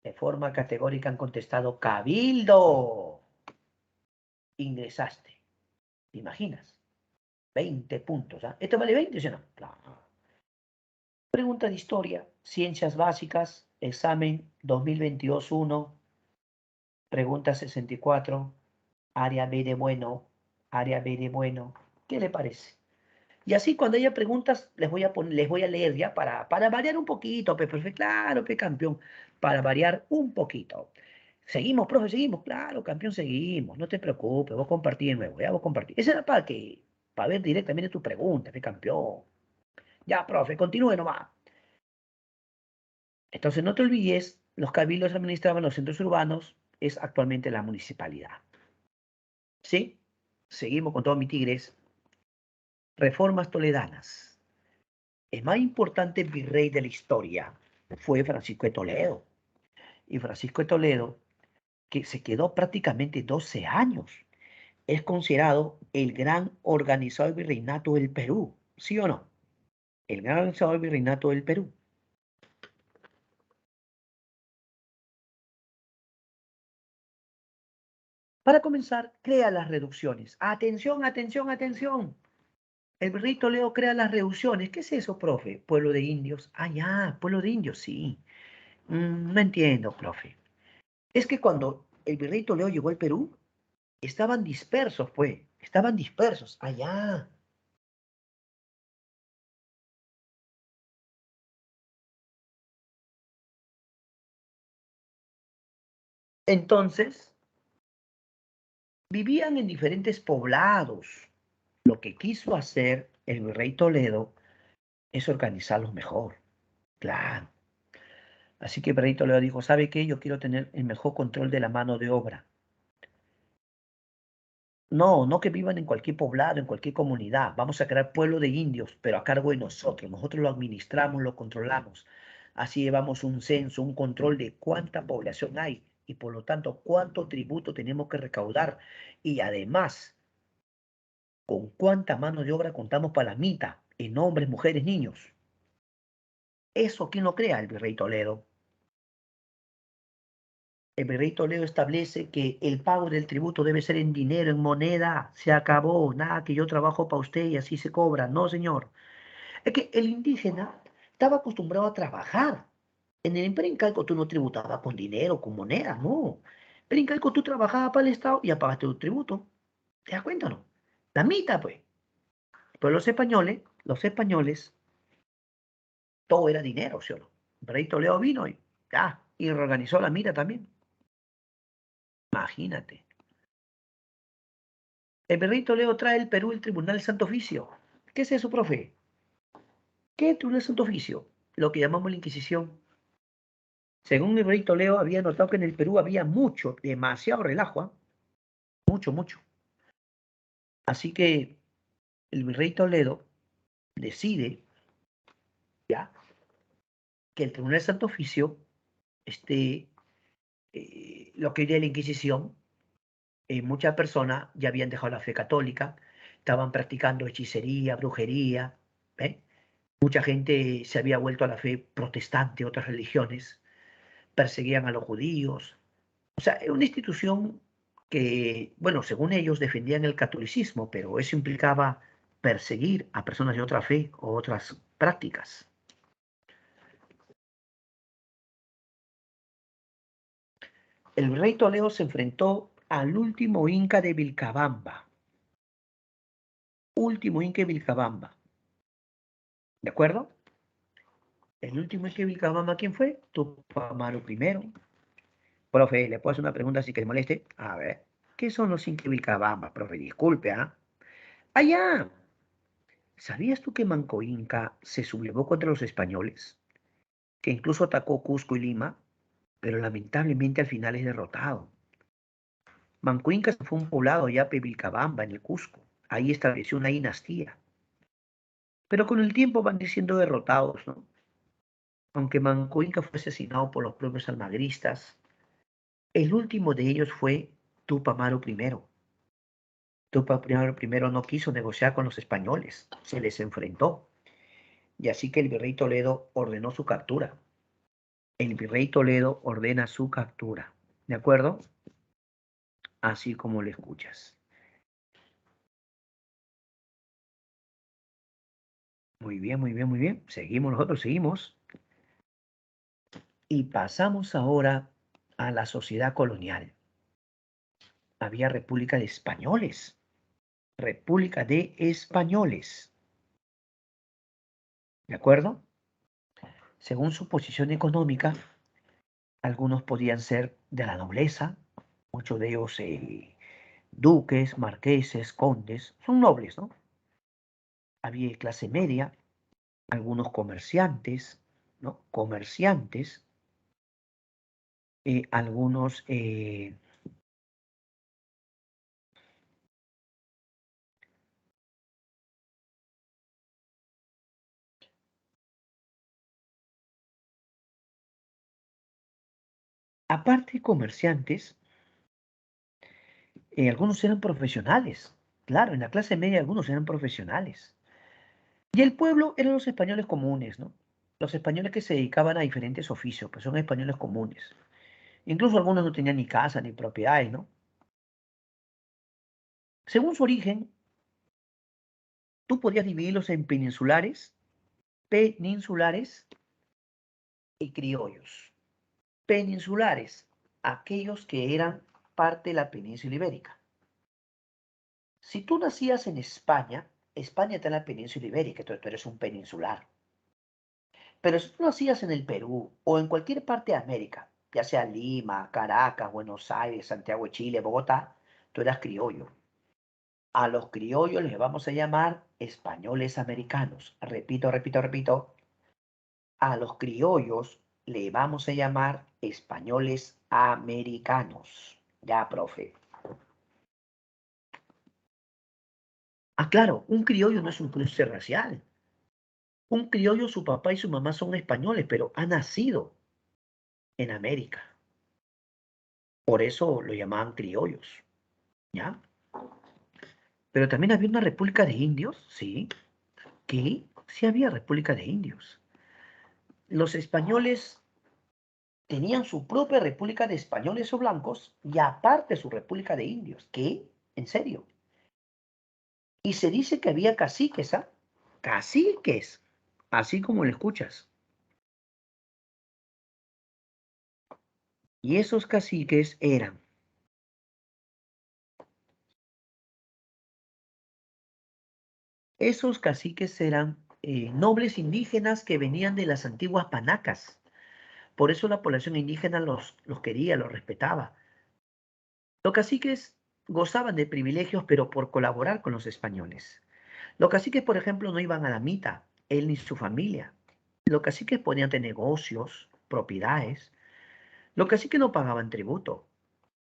De forma categórica han contestado Cabildo. Ingresaste. ¿Te imaginas? 20 puntos. ¿Ah? ¿Esto vale 20, sí o no? Claro. Pregunta de historia, ciencias básicas, examen 2022-1, pregunta 64, área B de bueno, área B de bueno. ¿Qué le parece? Y así cuando haya preguntas, les voy a leer ya para variar un poquito, profe, claro, campeón, para variar un poquito. Seguimos, profe, seguimos, claro, campeón, seguimos, no te preocupes, vos compartí de nuevo, ya vos compartí. Esa era para ver directamente tu pregunta, campeón. Ya, profe, continúe nomás. Entonces, no te olvides, los cabildos administraban los centros urbanos, es actualmente la municipalidad. ¿Sí? Seguimos con todos mis tigres. Reformas toledanas. El más importante virrey de la historia fue Francisco de Toledo. Y Francisco de Toledo, que se quedó prácticamente 12 años, es considerado el gran organizador del virreinato del Perú. ¿Sí o no? El gran organizador del virreinato del Perú. Para comenzar, crea las reducciones. Atención, atención, atención. El virrey Toledo crea las reducciones. ¿Qué es eso, profe? Pueblo de indios. Ah, ya, pueblo de indios, sí. No entiendo, profe. Es que cuando el virrey Toledo llegó al Perú, estaban dispersos, pues. Estaban dispersos. Ah, ya. Entonces, vivían en diferentes poblados. Lo que quiso hacer el virrey Toledo es organizarlos mejor. Claro. Así que el virrey Toledo dijo, ¿sabe qué? Yo quiero tener el mejor control de la mano de obra. No, no que vivan en cualquier poblado, en cualquier comunidad. Vamos a crear pueblo de indios, pero a cargo de nosotros. Nosotros lo administramos, lo controlamos. Así llevamos un censo, un control de cuánta población hay y por lo tanto cuánto tributo tenemos que recaudar. Y además, con cuánta mano de obra contamos para la mitad, en hombres, mujeres, niños. Eso, ¿quién lo crea? El virrey Toledo. El virrey Toledo establece que el pago del tributo debe ser en dinero, en moneda. Se acabó. Nada que yo trabajo para usted y así se cobra. No, señor. Es que el indígena estaba acostumbrado a trabajar. En el Imperio Incaico tú no tributabas con dinero, con moneda, no. Pero en Incaico tú trabajabas para el Estado y ya pagaste tu tributo. ¿Te das cuenta o no? La mitad, pues. Pero los españoles, todo era dinero, ¿sí o no? El rey Toledo vino y ya, y reorganizó la mitad también. Imagínate. El rey Toledo trae al Perú el Tribunal del Santo Oficio. ¿Qué es eso, profe? ¿Qué es el Tribunal del Santo Oficio? Lo que llamamos la Inquisición. Según el rey Toledo, había notado que en el Perú había mucho, demasiado relajo, ¿ah? Mucho, mucho. Así que el virrey Toledo decide ya que el Tribunal de Santo Oficio, este, lo que diría la Inquisición, muchas personas ya habían dejado la fe católica, estaban practicando hechicería, brujería, ¿eh? Mucha gente se había vuelto a la fe protestante, otras religiones, perseguían a los judíos. O sea, era una institución que, bueno, según ellos defendían el catolicismo, pero eso implicaba perseguir a personas de otra fe o otras prácticas. El rey Toledo se enfrentó al último inca de Vilcabamba. Último inca de Vilcabamba. ¿De acuerdo? El último inca de Vilcabamba, ¿quién fue? Tupac Amaru I. Profe, ¿le puedo hacer una pregunta si que le moleste? A ver, ¿qué son los inca de Vilcabamba, profe? Disculpe, ¿ah? ¡Allá! ¿Sabías tú que Manco Inca se sublevó contra los españoles? Que incluso atacó Cusco y Lima, pero lamentablemente al final es derrotado. Manco Inca fue un poblado allá de Vilcabamba, en el Cusco. Ahí estableció una dinastía. Pero con el tiempo van siendo derrotados, ¿no? Aunque Manco Inca fue asesinado por los propios almagristas, el último de ellos fue Tupac Amaru I. Tupac Amaru I no quiso negociar con los españoles, se les enfrentó. Y así que el virrey Toledo ordenó su captura. El virrey Toledo ordena su captura. ¿De acuerdo? Así como lo escuchas. Muy bien, muy bien, muy bien. Seguimos nosotros, seguimos. Y pasamos ahora a la sociedad colonial. Había república de españoles. República de españoles. ¿De acuerdo? Según su posición económica, algunos podían ser de la nobleza, muchos de ellos duques, marqueses, condes, son nobles, ¿no? Había clase media, algunos comerciantes, ¿no? Comerciantes, algunos, aparte de comerciantes, algunos eran profesionales. Claro, en la clase media algunos eran profesionales. Y el pueblo eran los españoles comunes, ¿no? Los españoles que se dedicaban a diferentes oficios, pues son españoles comunes. Incluso algunos no tenían ni casa ni propiedades, ¿no? Según su origen, tú podías dividirlos en peninsulares y criollos. Peninsulares, aquellos que eran parte de la península ibérica. Si tú nacías en España, España está en la península ibérica, entonces tú eres un peninsular. Pero si tú nacías en el Perú o en cualquier parte de América, ya sea Lima, Caracas, Buenos Aires, Santiago de Chile, Bogotá, tú eras criollo. A los criollos les vamos a llamar españoles americanos. Repito, repito, repito. A los criollos le vamos a llamar españoles americanos. Ya, profe. Ah, claro, un criollo no es un cruce racial. Un criollo, su papá y su mamá son españoles, pero ha nacido en América. Por eso lo llamaban criollos, ¿ya? Pero también había una república de indios, sí, que sí había república de indios. Los españoles tenían su propia república de españoles o blancos y aparte su república de indios. ¿Qué? ¿En serio? Y se dice que había caciques, ¿ah? Caciques, así como lo escuchas. Y esos caciques eran nobles indígenas que venían de las antiguas panacas. Por eso la población indígena los quería, los respetaba. Los caciques gozaban de privilegios, pero por colaborar con los españoles. Los caciques, por ejemplo, no iban a la mita, él ni su familia. Los caciques ponían de negocios, propiedades. Los caciques no pagaban tributo.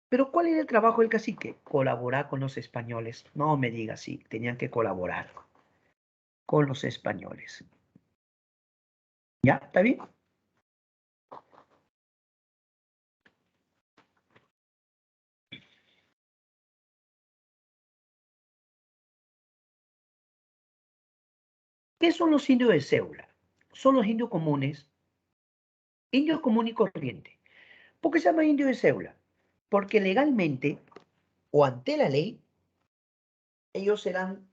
Pero ¿cuál era el trabajo del cacique? Colaborar con los españoles. No me digas, sí, tenían que colaborar con los españoles. ¿Ya? ¿Está bien? ¿Qué son los indios de Céula? son los indios comunes, indios común y corriente. ¿Por qué se llama indio de cédula? Porque legalmente o ante la ley, ellos eran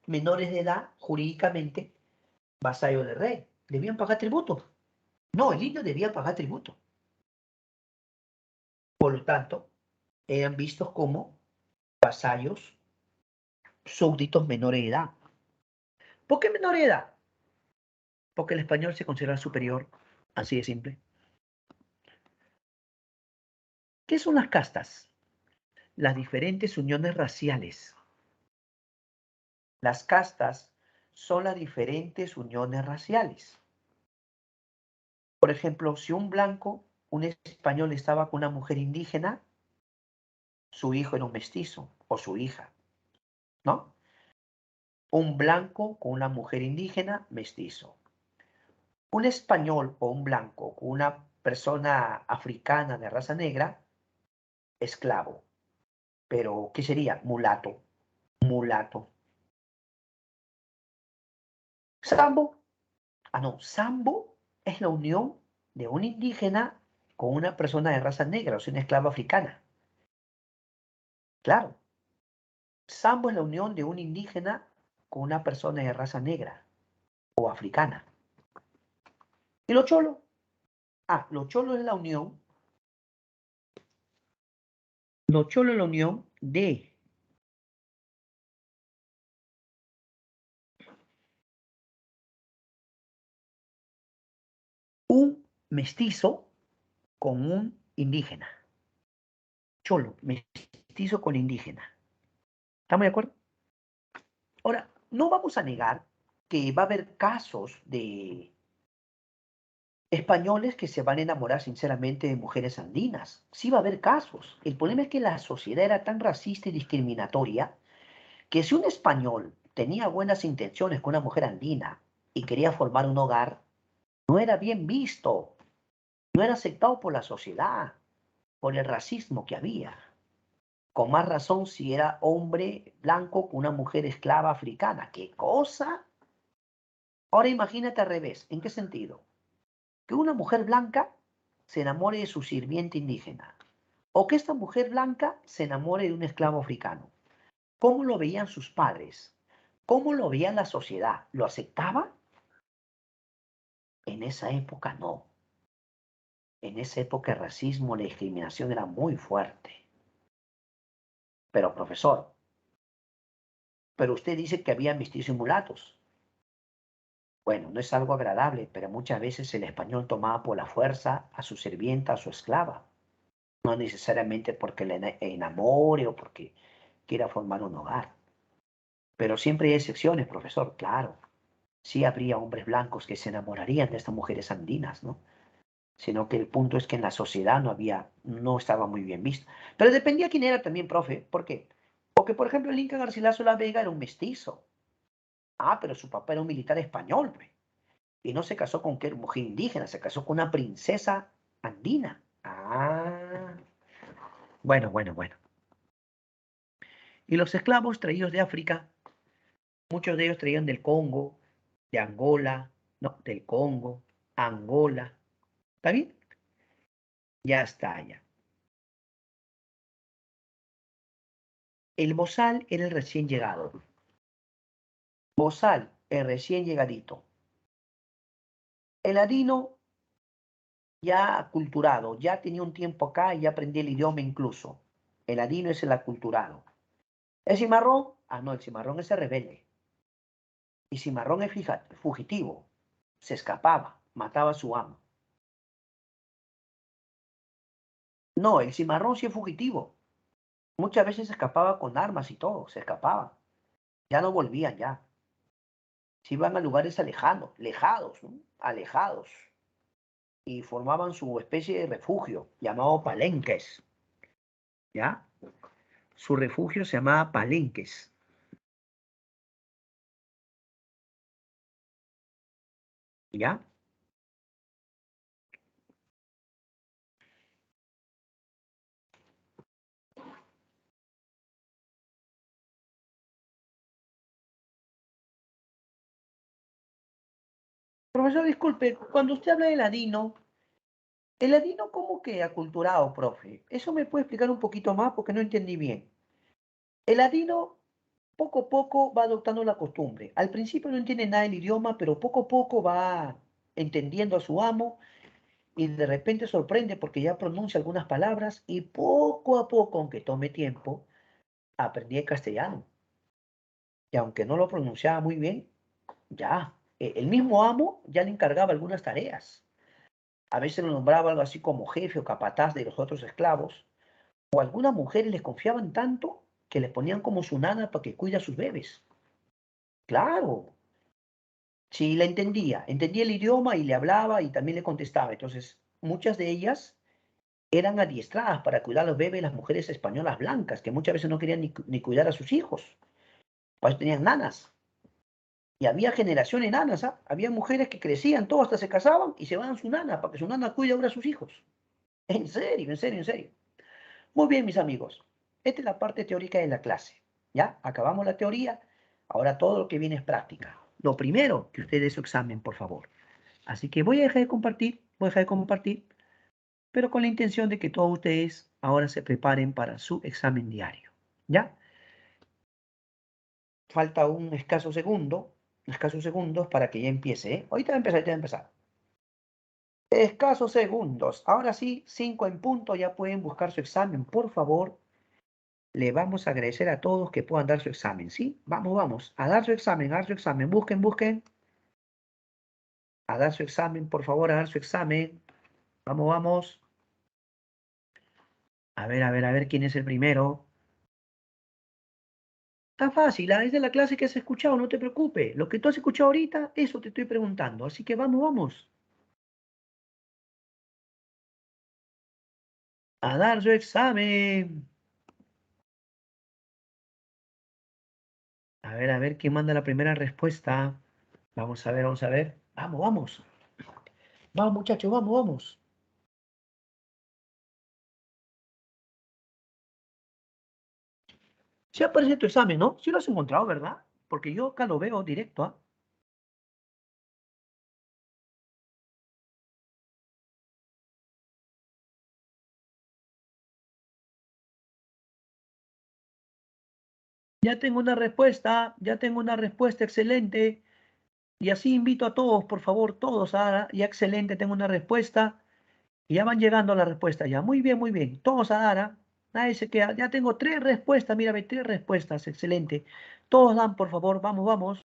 menores de edad, jurídicamente, vasallos del rey. Debían pagar tributo. No, el indio debía pagar tributo. Por lo tanto, eran vistos como vasallos, súbditos menores de edad. ¿Por qué menores de edad? Porque el español se considera superior, así de simple. ¿Qué son las castas? Las diferentes uniones raciales. Las castas son las diferentes uniones raciales. Por ejemplo, si un blanco, un español estaba con una mujer indígena, su hijo era un mestizo o su hija, ¿no? Un blanco con una mujer indígena, mestizo. Un español o un blanco con una persona africana de raza negra, esclavo. Pero, ¿qué sería? Mulato. Mulato. Sambo. Ah, no. Sambo es la unión de un indígena con una persona de raza negra, o sea, una esclava africana. Claro. Sambo es la unión de un indígena con una persona de raza negra o africana. ¿Y los cholos? Ah, los cholos es la unión. Los cholos es la unión de un mestizo con un indígena. Cholo, mestizo con indígena. ¿Estamos de acuerdo? Ahora, no vamos a negar que va a haber casos de españoles que se van a enamorar sinceramente de mujeres andinas. Sí va a haber casos. El problema es que la sociedad era tan racista y discriminatoria que si un español tenía buenas intenciones con una mujer andina y quería formar un hogar, no era bien visto, no era aceptado por la sociedad, por el racismo que había. Con más razón si era hombre blanco con una mujer esclava africana. ¿Qué cosa? Ahora imagínate al revés. ¿En qué sentido? Que una mujer blanca se enamore de su sirviente indígena. O que esta mujer blanca se enamore de un esclavo africano. ¿Cómo lo veían sus padres? ¿Cómo lo veía la sociedad? ¿Lo aceptaba? En esa época no. En esa época el racismo, la discriminación era muy fuerte. Pero profesor, pero usted dice que había mestizos y mulatos. Bueno, no es algo agradable, pero muchas veces el español tomaba por la fuerza a su sirvienta, a su esclava. No necesariamente porque le enamore o porque quiera formar un hogar. Pero siempre hay excepciones, profesor, claro. Sí habría hombres blancos que se enamorarían de estas mujeres andinas, ¿no? Sino que el punto es que en la sociedad no estaba muy bien visto. Pero dependía quién era también, profe. ¿Por qué? Porque, por ejemplo, el Inca Garcilaso La Vega era un mestizo. Ah, pero su papá era un militar español, pues. Y no se casó con qué mujer indígena, se casó con una princesa andina. Ah, bueno, bueno, bueno. Y los esclavos traídos de África, muchos de ellos traían del Congo, de Angola, no, del Congo, Angola. ¿Está bien? Ya está, ya. El bozal era el recién llegado. Bozal, el recién llegadito. El ladino ya aculturado, ya tenía un tiempo acá y ya aprendí el idioma incluso. El ladino es el aculturado. El cimarrón, ah no, el cimarrón es el rebelde. Y cimarrón es fugitivo. Se escapaba, mataba a su amo. No, el cimarrón sí es fugitivo. Muchas veces se escapaba con armas y todo, se escapaba. Ya no volvían ya. Se iban a lugares alejados, ¿no? Alejados. Y formaban su especie de refugio, llamado palenques. ¿Ya? Su refugio se llamaba palenques. ¿Ya? Profesor, disculpe, cuando usted habla de ladino, el ladino como que aculturado, profe. ¿Eso me puede explicar un poquito más? Porque no entendí bien. El ladino poco a poco va adoptando la costumbre. Al principio no entiende nada del idioma, pero poco a poco va entendiendo a su amo y de repente sorprende porque ya pronuncia algunas palabras y poco a poco, aunque tome tiempo, aprendí el castellano. Y aunque no lo pronunciaba muy bien, ya, el mismo amo ya le encargaba algunas tareas. A veces lo nombraba algo así como jefe o capataz de los otros esclavos. O algunas mujeres les confiaban tanto que les ponían como su nana para que cuide a sus bebés. Claro, sí la entendía. Entendía el idioma y le hablaba y también le contestaba. Entonces, muchas de ellas eran adiestradas para cuidar a los bebés, las mujeres españolas blancas, que muchas veces no querían ni cuidar a sus hijos. Pues tenían nanas. Y había generación enanas, ¿ah? Había mujeres que crecían, todas hasta se casaban y se van a su nana para que su nana cuide ahora a sus hijos. En serio, en serio, en serio. Muy bien, mis amigos. Esta es la parte teórica de la clase. ¿Ya? Acabamos la teoría. Ahora todo lo que viene es práctica. Lo primero, que ustedes su examen, por favor. Así que voy a dejar de compartir, pero con la intención de que todos ustedes ahora se preparen para su examen diario. ¿Ya? Falta un escasos segundos para que ya empiece, ¿eh? Ahorita va a empezar, ahorita va a empezar. Escasos segundos. Ahora sí, 5 en punto, ya pueden buscar su examen. Por favor, le vamos a agradecer a todos que puedan dar su examen, ¿sí? Vamos, vamos, a dar su examen, a dar su examen. Busquen, busquen. A dar su examen, por favor, a dar su examen. Vamos, vamos. A ver, a ver, a ver quién es el primero. Está fácil, ¿ah? Es de la clase que has escuchado, no te preocupes. Lo que tú has escuchado ahorita, eso te estoy preguntando. Así que vamos, vamos. A dar su examen. A ver quién manda la primera respuesta. Vamos a ver, vamos a ver. Vamos, vamos. Vamos, muchachos, vamos, vamos. Sí aparece tu examen, ¿no? Sí lo has encontrado, ¿verdad? Porque yo acá lo veo directo, ¿ah? Ya tengo una respuesta, ya tengo una respuesta excelente. Y así invito a todos, por favor, todos, a ya excelente, tengo una respuesta. Y ya van llegando las respuestas, ya. Muy bien, muy bien. Todos a dar, ¿ah? Nadie se queda. Ya tengo 3 respuestas, mírame, 3 respuestas, excelente. Todos dan, por favor, vamos, vamos.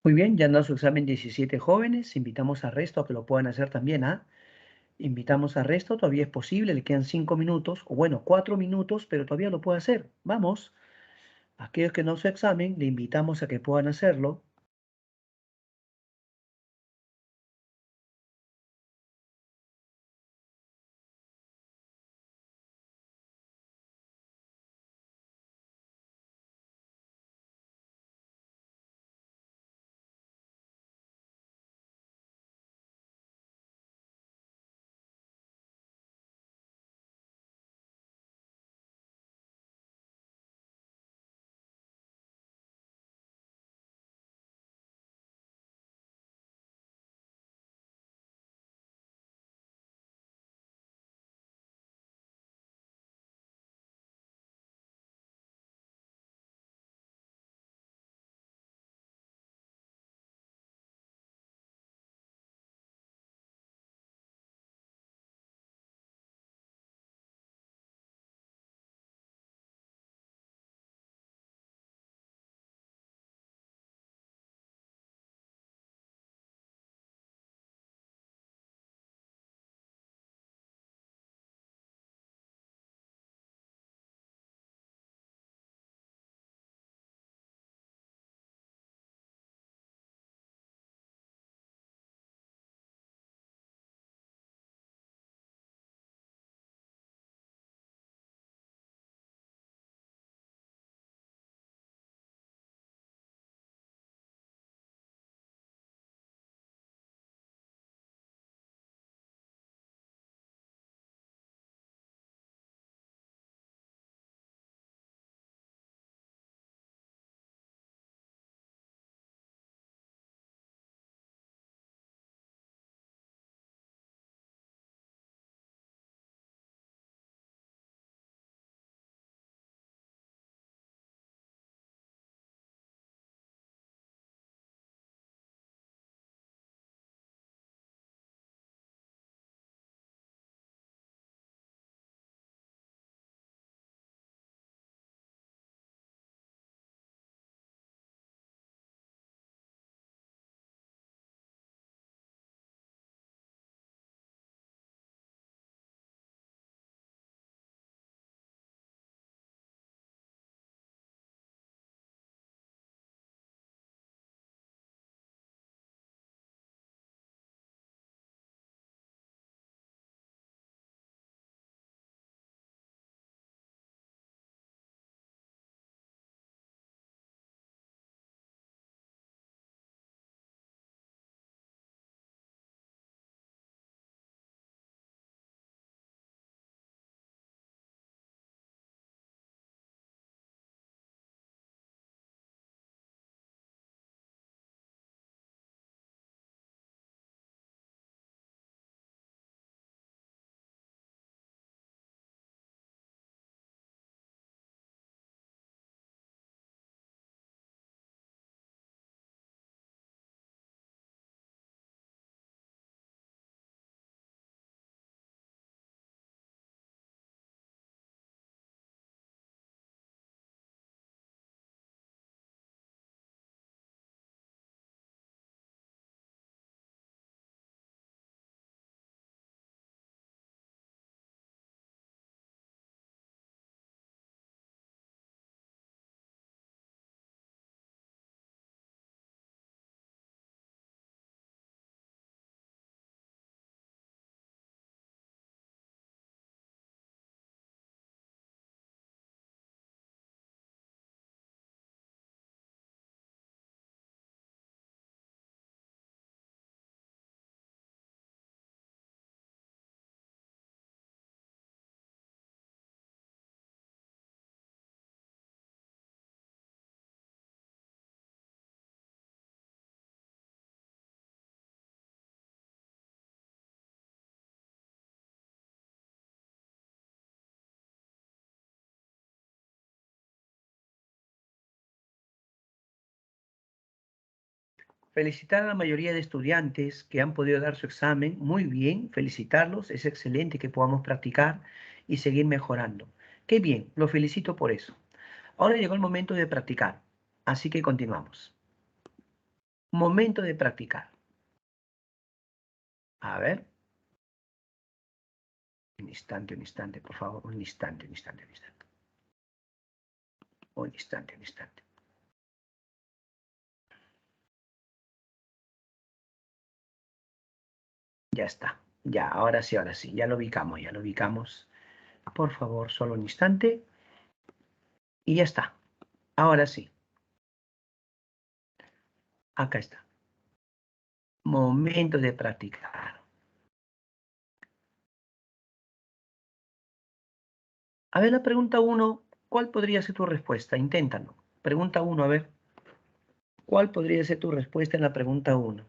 Muy bien, ya han dado su examen 17 jóvenes. Invitamos al resto a que lo puedan hacer también, ¿ah? Invitamos al resto, todavía es posible, le quedan 5 minutos, o bueno, 4 minutos, pero todavía lo puede hacer. Vamos, aquellos que no su examen, le invitamos a que puedan hacerlo. Felicitar a la mayoría de estudiantes que han podido dar su examen. Muy bien, felicitarlos. Es excelente que podamos practicar y seguir mejorando. Qué bien, lo felicito por eso. Ahora llegó el momento de practicar, así que continuamos. Momento de practicar. A ver. Un instante, por favor. Un instante, un instante, un instante. Un instante, un instante. Ya está. Ya, ahora sí, ahora sí. Ya lo ubicamos, ya lo ubicamos. Por favor, solo un instante. Y ya está. Ahora sí. Acá está. Momento de practicar. A ver, la pregunta uno, ¿cuál podría ser tu respuesta? Inténtalo. Pregunta uno, a ver. ¿Cuál podría ser tu respuesta en la pregunta uno?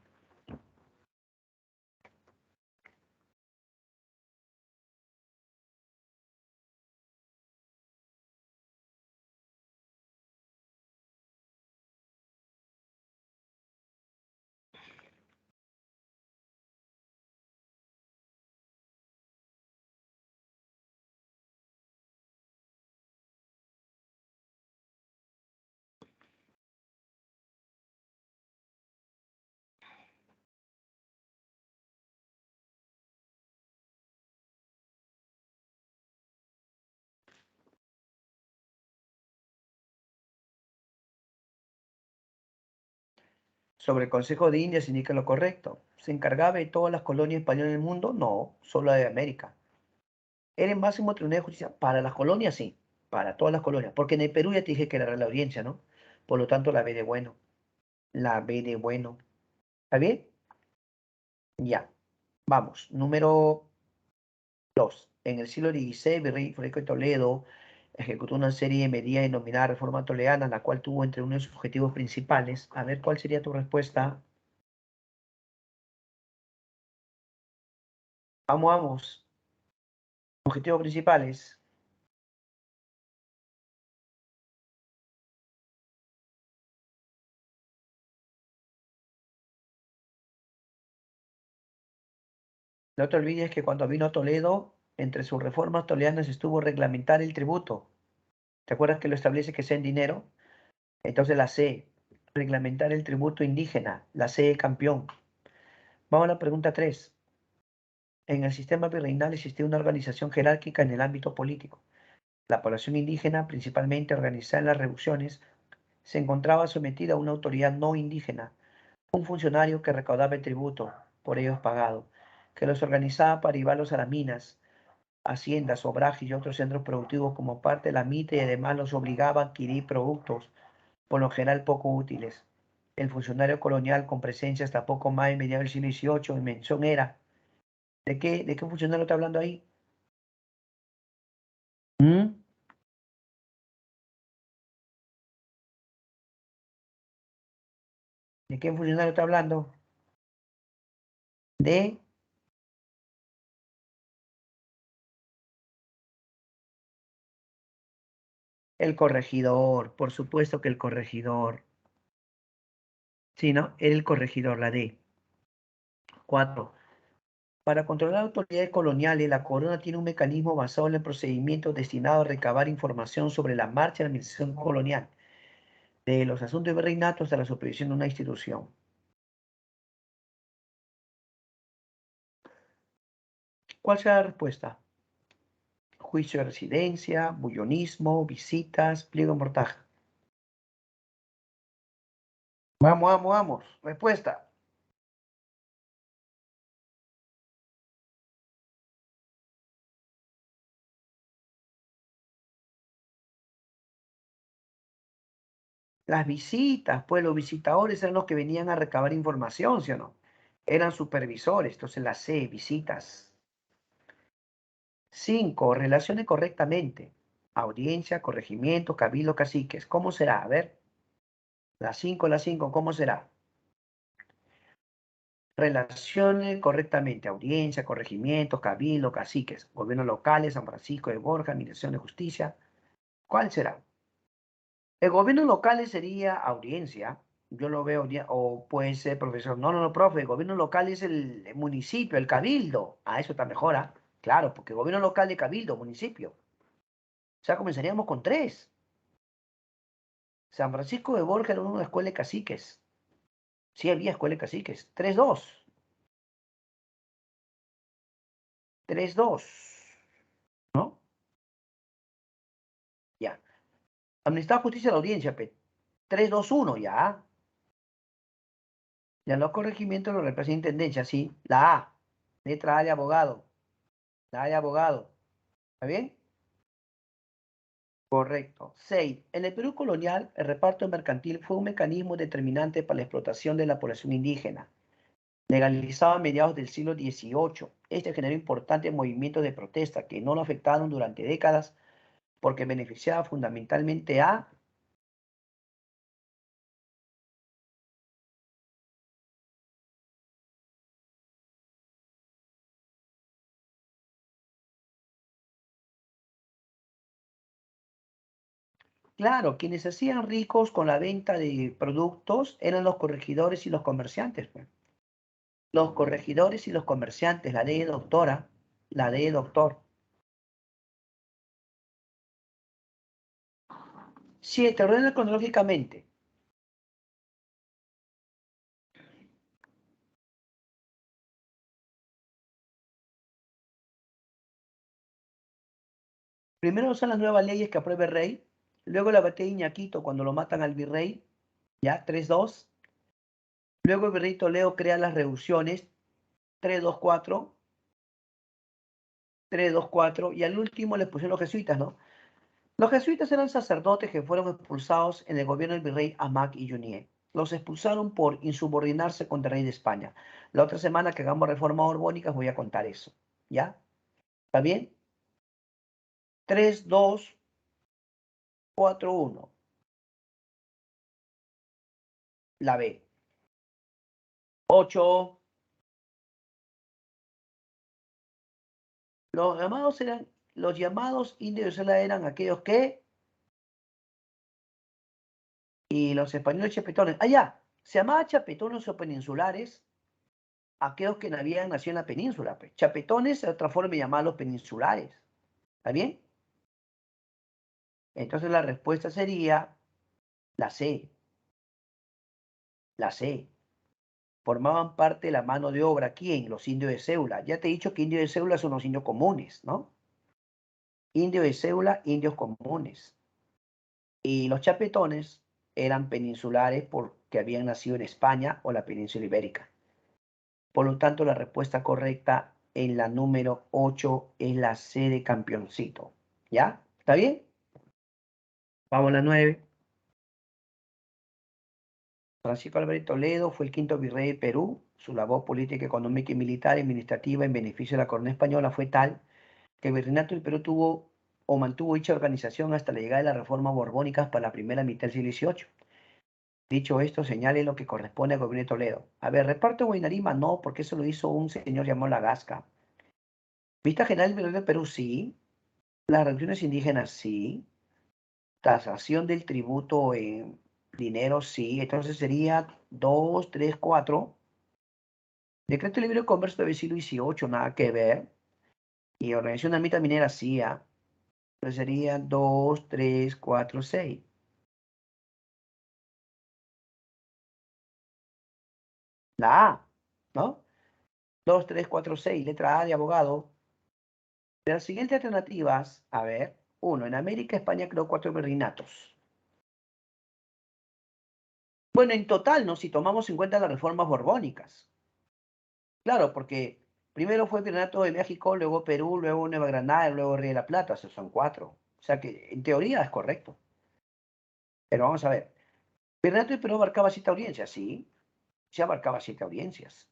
Sobre el Consejo de Indias indica lo correcto. ¿Se encargaba de todas las colonias españolas del mundo? No, solo de América. ¿Era el máximo tribunal de justicia? Para las colonias, sí. Para todas las colonias. Porque en el Perú ya te dije que era la audiencia, ¿no? Por lo tanto, la B de bueno. La B de bueno. ¿Está bien? Ya. Vamos. Número 2. En el siglo XVI, Virrey Federico de Toledo ejecutó una serie de medidas denominada Reforma Toledana, la cual tuvo entre uno de sus objetivos principales. A ver, ¿cuál sería tu respuesta? Vamos, vamos. Objetivos principales. No te olvides que cuando vino a Toledo, entre sus reformas toledanas estuvo reglamentar el tributo. ¿Te acuerdas que lo establece que sea en dinero? Entonces la C, reglamentar el tributo indígena, la C de campeón. Vamos a la pregunta 3. En el sistema virreinal existía una organización jerárquica en el ámbito político. La población indígena, principalmente organizada en las reducciones, se encontraba sometida a una autoridad no indígena, un funcionario que recaudaba el tributo, por ellos pagado, que los organizaba para llevarlos a las minas, haciendas, obrajes y otros centros productivos como parte de la MITA y además los obligaba a adquirir productos, por lo general poco útiles. El funcionario colonial con presencia hasta poco más de mediados del siglo XVIII en mención era. ¿De qué funcionario está hablando ahí? ¿Mm? ¿De qué funcionario está hablando? De el corregidor, por supuesto que el corregidor. Sí, ¿no? Era el corregidor, la D. 4. Para controlar autoridades coloniales, la corona tiene un mecanismo basado en el procedimiento destinado a recabar información sobre la marcha de la administración colonial, de los asuntos virreinatos hasta la supervisión de una institución. ¿Cuál será la respuesta? Juicio de residencia, bullonismo, visitas, pliego en mortaja. Vamos, vamos, vamos. Respuesta. Las visitas, pues los visitadores eran los que venían a recabar información, ¿sí o no? Eran supervisores, entonces la C, visitas. 5. Relacione correctamente. Audiencia, corregimiento, cabildo, caciques. ¿Cómo será? A ver. La 5, ¿cómo será? Relacione correctamente. Audiencia, corregimiento, cabildo, caciques. Gobiernos locales, San Francisco de Borja, Administración de Justicia. ¿Cuál será? El gobierno local sería audiencia. Yo lo veo, o puede ser profesor. No, no, no, profe. El gobierno local es el municipio, el cabildo. Ah, eso está mejor, ¿ah? Claro, porque gobierno local de cabildo, municipio. O sea, comenzaríamos con 3. San Francisco de Borja era una escuela de caciques. Sí había escuela de caciques. 3-2. 3-2. ¿No? Ya. Administrar justicia a la audiencia, 3-2-1, ya. Ya los corregimientos lo representa intendencia, sí. La A. Letra A de abogado. La A de abogado. ¿Está bien? Correcto. 6. En el Perú colonial, el reparto mercantil fue un mecanismo determinante para la explotación de la población indígena, legalizado a mediados del siglo XVIII. Este generó importantes movimientos de protesta que no lo afectaron durante décadas porque beneficiaba fundamentalmente a... Claro, quienes se hacían ricos con la venta de productos eran los corregidores y los comerciantes, pues. Los corregidores y los comerciantes, la de doctora, la de doctor. 7. Ordena cronológicamente. Primero son las nuevas leyes que aprueba el rey, luego la batalla de Iñaquito cuando lo matan al virrey, ya, 3-2. Luego el virrey Toledo crea las reducciones, 3-2-4, 3-2-4, y al último les pusieron los jesuitas, ¿no? Los jesuitas eran sacerdotes que fueron expulsados en el gobierno del virrey Amat y Junier. Los expulsaron por insubordinarse contra el rey de España. La otra semana que hagamos reformas borbónicas voy a contar eso, ¿ya? ¿Está bien? 3-2-4-1. La B. 8. Los llamados indios de Venezuela eran aquellos que, y los españoles chapetones, ya, se llamaba chapetones o peninsulares, aquellos que habían nacido en la península, pues. Chapetones, de otra forma, me llamaban los peninsulares, ¿está bien? Entonces la respuesta sería la C, la C. Formaban parte de la mano de obra, ¿quién? Los indios de Céula. Ya te he dicho que indios de Céula son los indios comunes, ¿no? Indios de Céula, indios comunes. Y los chapetones eran peninsulares porque habían nacido en España o la península ibérica. Por lo tanto, la respuesta correcta en la número 8 es la C de campeoncito. ¿Ya? ¿Está bien? Vamos a la 9. Francisco Alberto Toledo fue el quinto virrey de Perú. Su labor política, económica y militar y administrativa en beneficio de la corona española fue tal que el virreinato del Perú tuvo o mantuvo dicha organización hasta la llegada de las reformas borbónicas para la primera mitad del siglo XVIII. Dicho esto, señale lo que corresponde al gobierno de Toledo. A ver, reparto de Guaynarima no, porque eso lo hizo un señor llamado Lagasca. Vista general del Perú, sí. Las reducciones indígenas, sí. Tasación del tributo en dinero, sí. Entonces sería 2, 3, 4. Decreto de libre comercio del siglo XVIII, nada que ver. Y organización de amita minera, sí. Entonces sería 2, 3, 4, 6. La A, ¿no? 2, 3, 4, 6. Letra A de abogado. De las siguientes alternativas, a ver, 1. En América, España creó 4 virreinatos. Bueno, en total, ¿no? Si tomamos en cuenta las reformas borbónicas. Claro, porque primero fue el virreinato de México, luego Perú, luego Nueva Granada, luego Río de la Plata. Esos son 4. O sea que en teoría es correcto. Pero vamos a ver. Virreinato de Perú abarcaba 7 audiencias, sí. Se abarcaba 7 audiencias.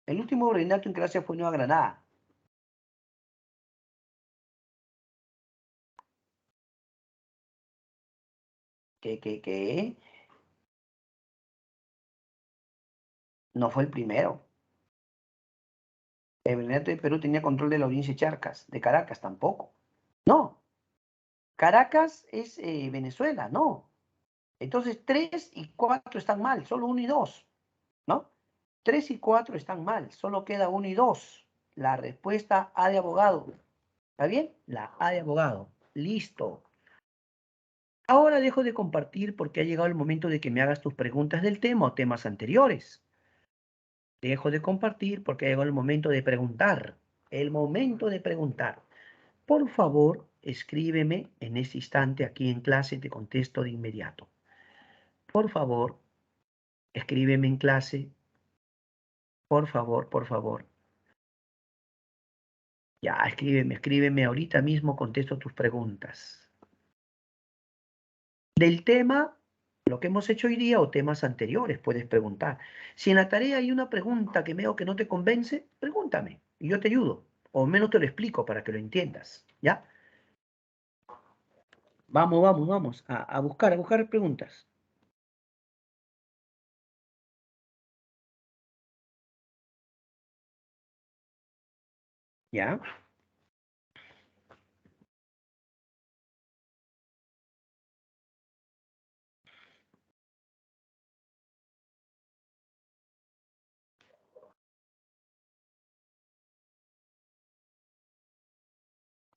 El último virreinato en clase fue Nueva Granada. ¿Qué? No fue el primero. El virreinato de Perú tenía control de la audiencia de Charcas, de Caracas tampoco. No, Caracas es Venezuela, no. Entonces 3 y 4 están mal, solo 1 y 2, ¿no? 3 y 4 están mal, solo queda 1 y 2. La respuesta A de abogado. ¿Está bien? La A de abogado. Listo. Ahora dejo de compartir porque ha llegado el momento de que me hagas tus preguntas del tema o temas anteriores. Dejo de compartir porque ha llegado el momento de preguntar. El momento de preguntar. Por favor, escríbeme en este instante aquí en clase, te contesto de inmediato. Por favor, escríbeme en clase. Por favor, por favor. Ya, escríbeme ahorita mismo, contesto tus preguntas. Del tema, lo que hemos hecho hoy día o temas anteriores, puedes preguntar. Si en la tarea hay una pregunta que veo que no te convence, pregúntame y yo te ayudo. O menos te lo explico para que lo entiendas, ¿ya? Vamos a buscar preguntas. ¿Ya?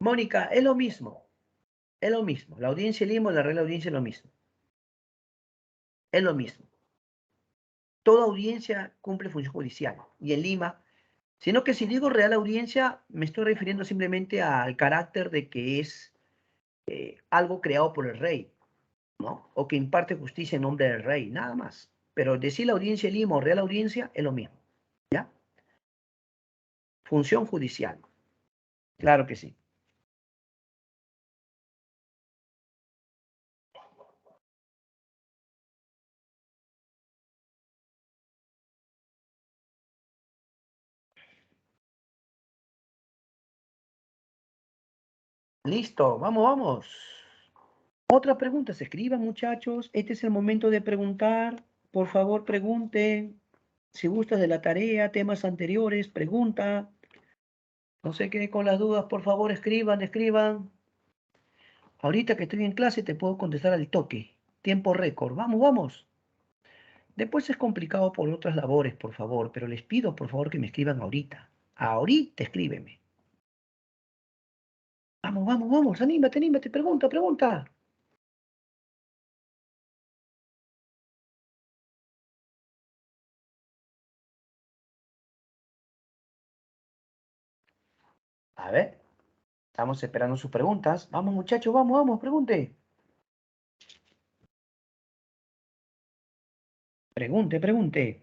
Mónica, es lo mismo. Es lo mismo. La audiencia Lima, la Real Audiencia es lo mismo. Es lo mismo. Toda audiencia cumple función judicial. Y en Lima, sino que si digo Real Audiencia, me estoy refiriendo simplemente al carácter de que es algo creado por el rey, ¿no? O que imparte justicia en nombre del rey, nada más. Pero decir la audiencia de Lima o Real Audiencia es lo mismo, ¿ya? Función judicial. Claro que sí. Listo, vamos. Otra pregunta, se escriban, muchachos. Este es el momento de preguntar. Por favor, pregunten. Si gustas de la tarea, temas anteriores, pregunta. No se quede con las dudas, por favor, escriban. Ahorita que estoy en clase te puedo contestar al toque. Tiempo récord. Vamos. Después es complicado por otras labores, por favor, pero les pido, por favor, que me escriban ahorita. Ahorita escríbeme. Vamos. Anímate. Pregunta. A ver, estamos esperando sus preguntas. Vamos, muchachos, vamos, pregunte. Pregunte.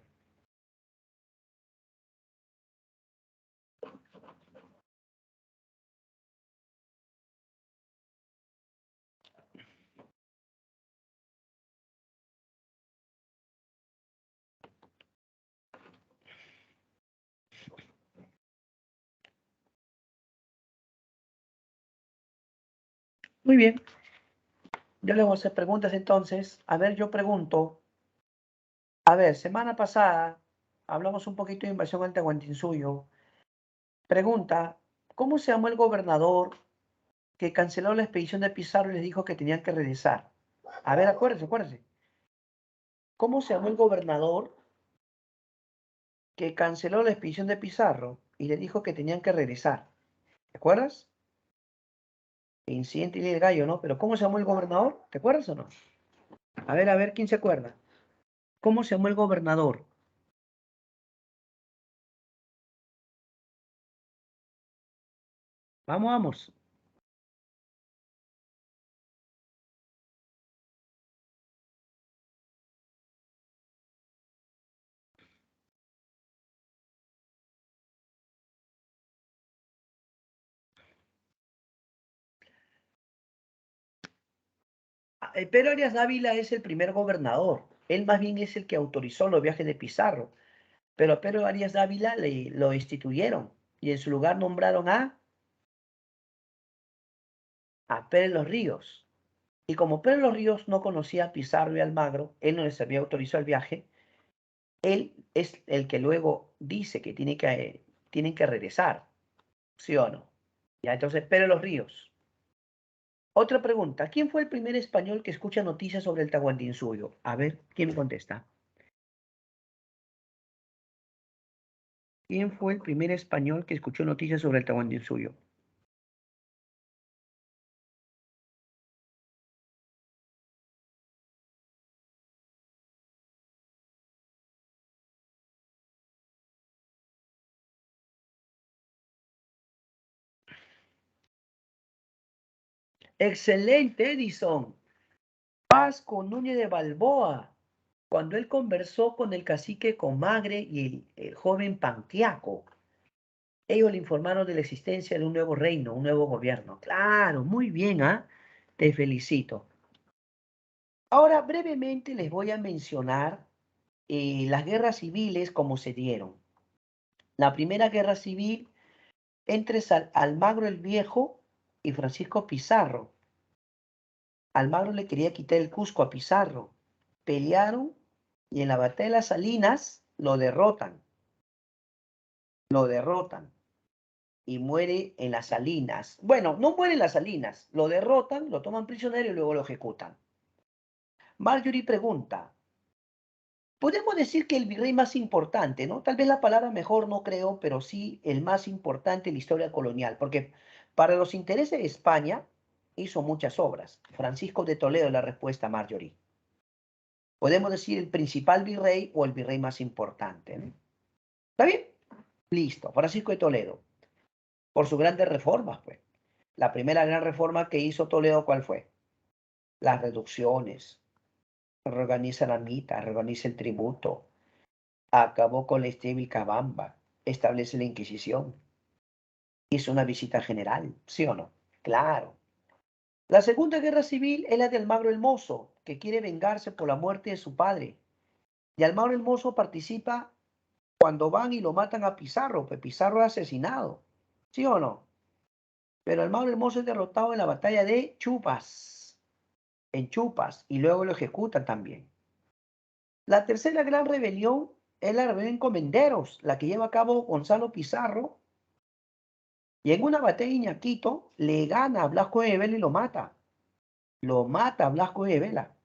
Muy bien. Yo le voy a hacer preguntas entonces. A ver, yo pregunto. A ver, semana pasada hablamos un poquito de invasión al Tahuantinsuyo. Pregunta, ¿cómo se llamó el gobernador que canceló la expedición de Pizarro y les dijo que tenían que regresar? A ver, acuérdese. ¿Cómo se llamó el gobernador que canceló la expedición de Pizarro y le dijo que tenían que regresar? ¿Te acuerdas? Incidente y el gallo, ¿no? Pero ¿cómo se llamó el gobernador? ¿Te acuerdas o no? A ver, ¿quién se acuerda? ¿Cómo se llamó el gobernador? Vamos. Pedro Arias Dávila es el primer gobernador. Él más bien es el que autorizó los viajes de Pizarro. Pero a Pedro Arias Dávila lo instituyeron y en su lugar nombraron a Pérez Los Ríos. Y como Pérez Los Ríos no conocía a Pizarro y Almagro, él no les había autorizado el viaje, él es el que luego dice que tienen que regresar, ¿sí o no? Ya, entonces Pérez Los Ríos. Otra pregunta, ¿quién fue el primer español que escucha noticias sobre el Tahuantinsuyo? A ver, ¿quién me contesta? ¿Quién fue el primer español que escuchó noticias sobre el Tahuantinsuyo? Excelente, Edison. Paz con Núñez de Balboa, cuando él conversó con el cacique Comagre y el joven Pantiaco. Ellos le informaron de la existencia de un nuevo reino, un nuevo gobierno. Claro, muy bien, ¿ah? Te felicito. Ahora, brevemente les voy a mencionar las guerras civiles como se dieron. La primera guerra civil entre Almagro el Viejo y Francisco Pizarro. Almagro le quería quitar el Cusco a Pizarro. Pelearon y en la batalla de las Salinas lo derrotan. Lo derrotan y muere en las Salinas. Bueno, no muere en las Salinas, lo derrotan, lo toman prisionero y luego lo ejecutan. Marjorie pregunta, podemos decir que el virrey más importante, ¿no? Tal vez la palabra mejor no creo, pero sí el más importante en la historia colonial, porque para los intereses de España hizo muchas obras. Francisco de Toledo, la respuesta, Marjorie. Podemos decir el principal virrey o el virrey más importante, ¿no? ¿Está bien? Listo, Francisco de Toledo. Por sus grandes reformas, pues. La primera gran reforma que hizo Toledo, ¿cuál fue? Las reducciones. Reorganiza la mitad, reorganiza el tributo, acabó con la estéril cabamba, establece la Inquisición, hizo una visita general, ¿sí o no? Claro. La Segunda Guerra Civil es la de Almagro el Mozo, que quiere vengarse por la muerte de su padre. Y Almagro el Mozo participa cuando van y lo matan a Pizarro, pues Pizarro es asesinado, ¿sí o no? Pero Almagro el Mozo es derrotado en la batalla de Chupas, en Chupas, y luego lo ejecutan también. La tercera gran rebelión es la rebelión en Comenderos, la que lleva a cabo Gonzalo Pizarro, y en una batalla de Iñaquito le gana a Blasco de Vela y lo mata. Lo mata a Blasco de Vela.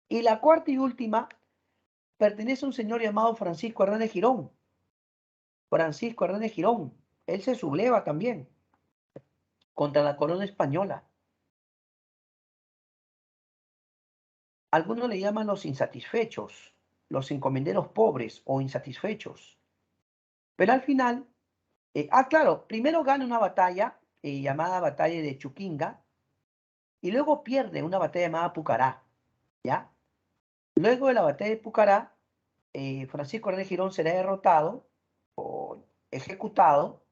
Y la cuarta y última pertenece a un señor llamado Francisco Hernández Girón. Francisco Hernández Girón. Él se subleva también contra la corona española. Algunos le llaman los insatisfechos, los encomenderos pobres o insatisfechos. Pero al final, claro, primero gana una batalla llamada Batalla de Chuquinga y luego pierde una batalla llamada Pucará, ¿ya? Luego de la batalla de Pucará, Francisco Hernández Girón será derrotado o ejecutado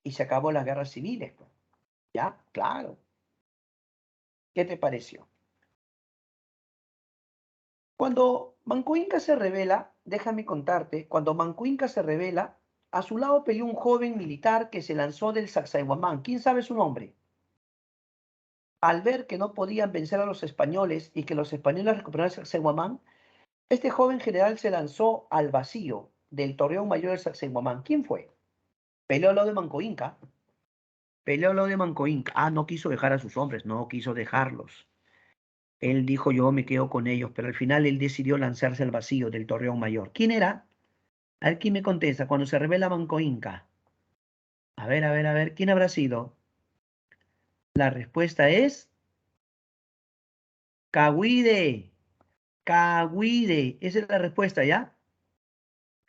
y se acabó las guerras civiles, pues, ¿ya? Claro. ¿Qué te pareció? Cuando Manco Inca se revela, déjame contarte, cuando Manco Inca se revela, a su lado peleó un joven militar que se lanzó del Sacsayhuamán. ¿Quién sabe su nombre? Al ver que no podían vencer a los españoles y que los españoles recuperaron el Sacsayhuamán, este joven general se lanzó al vacío del torreón mayor del Sacsayhuamán. ¿Quién fue? Peleó al lado de Manco Inca. Peleó al lado de Manco Inca. Ah, no quiso dejar a sus hombres, no quiso dejarlos. Él dijo, yo me quedo con ellos, pero al final él decidió lanzarse al vacío del torreón mayor. ¿Quién era? A ver quién me contesta cuando se revela Manco Inca. A ver, ¿quién habrá sido? La respuesta es Cahuide. Cahuide. Esa es la respuesta, ¿ya?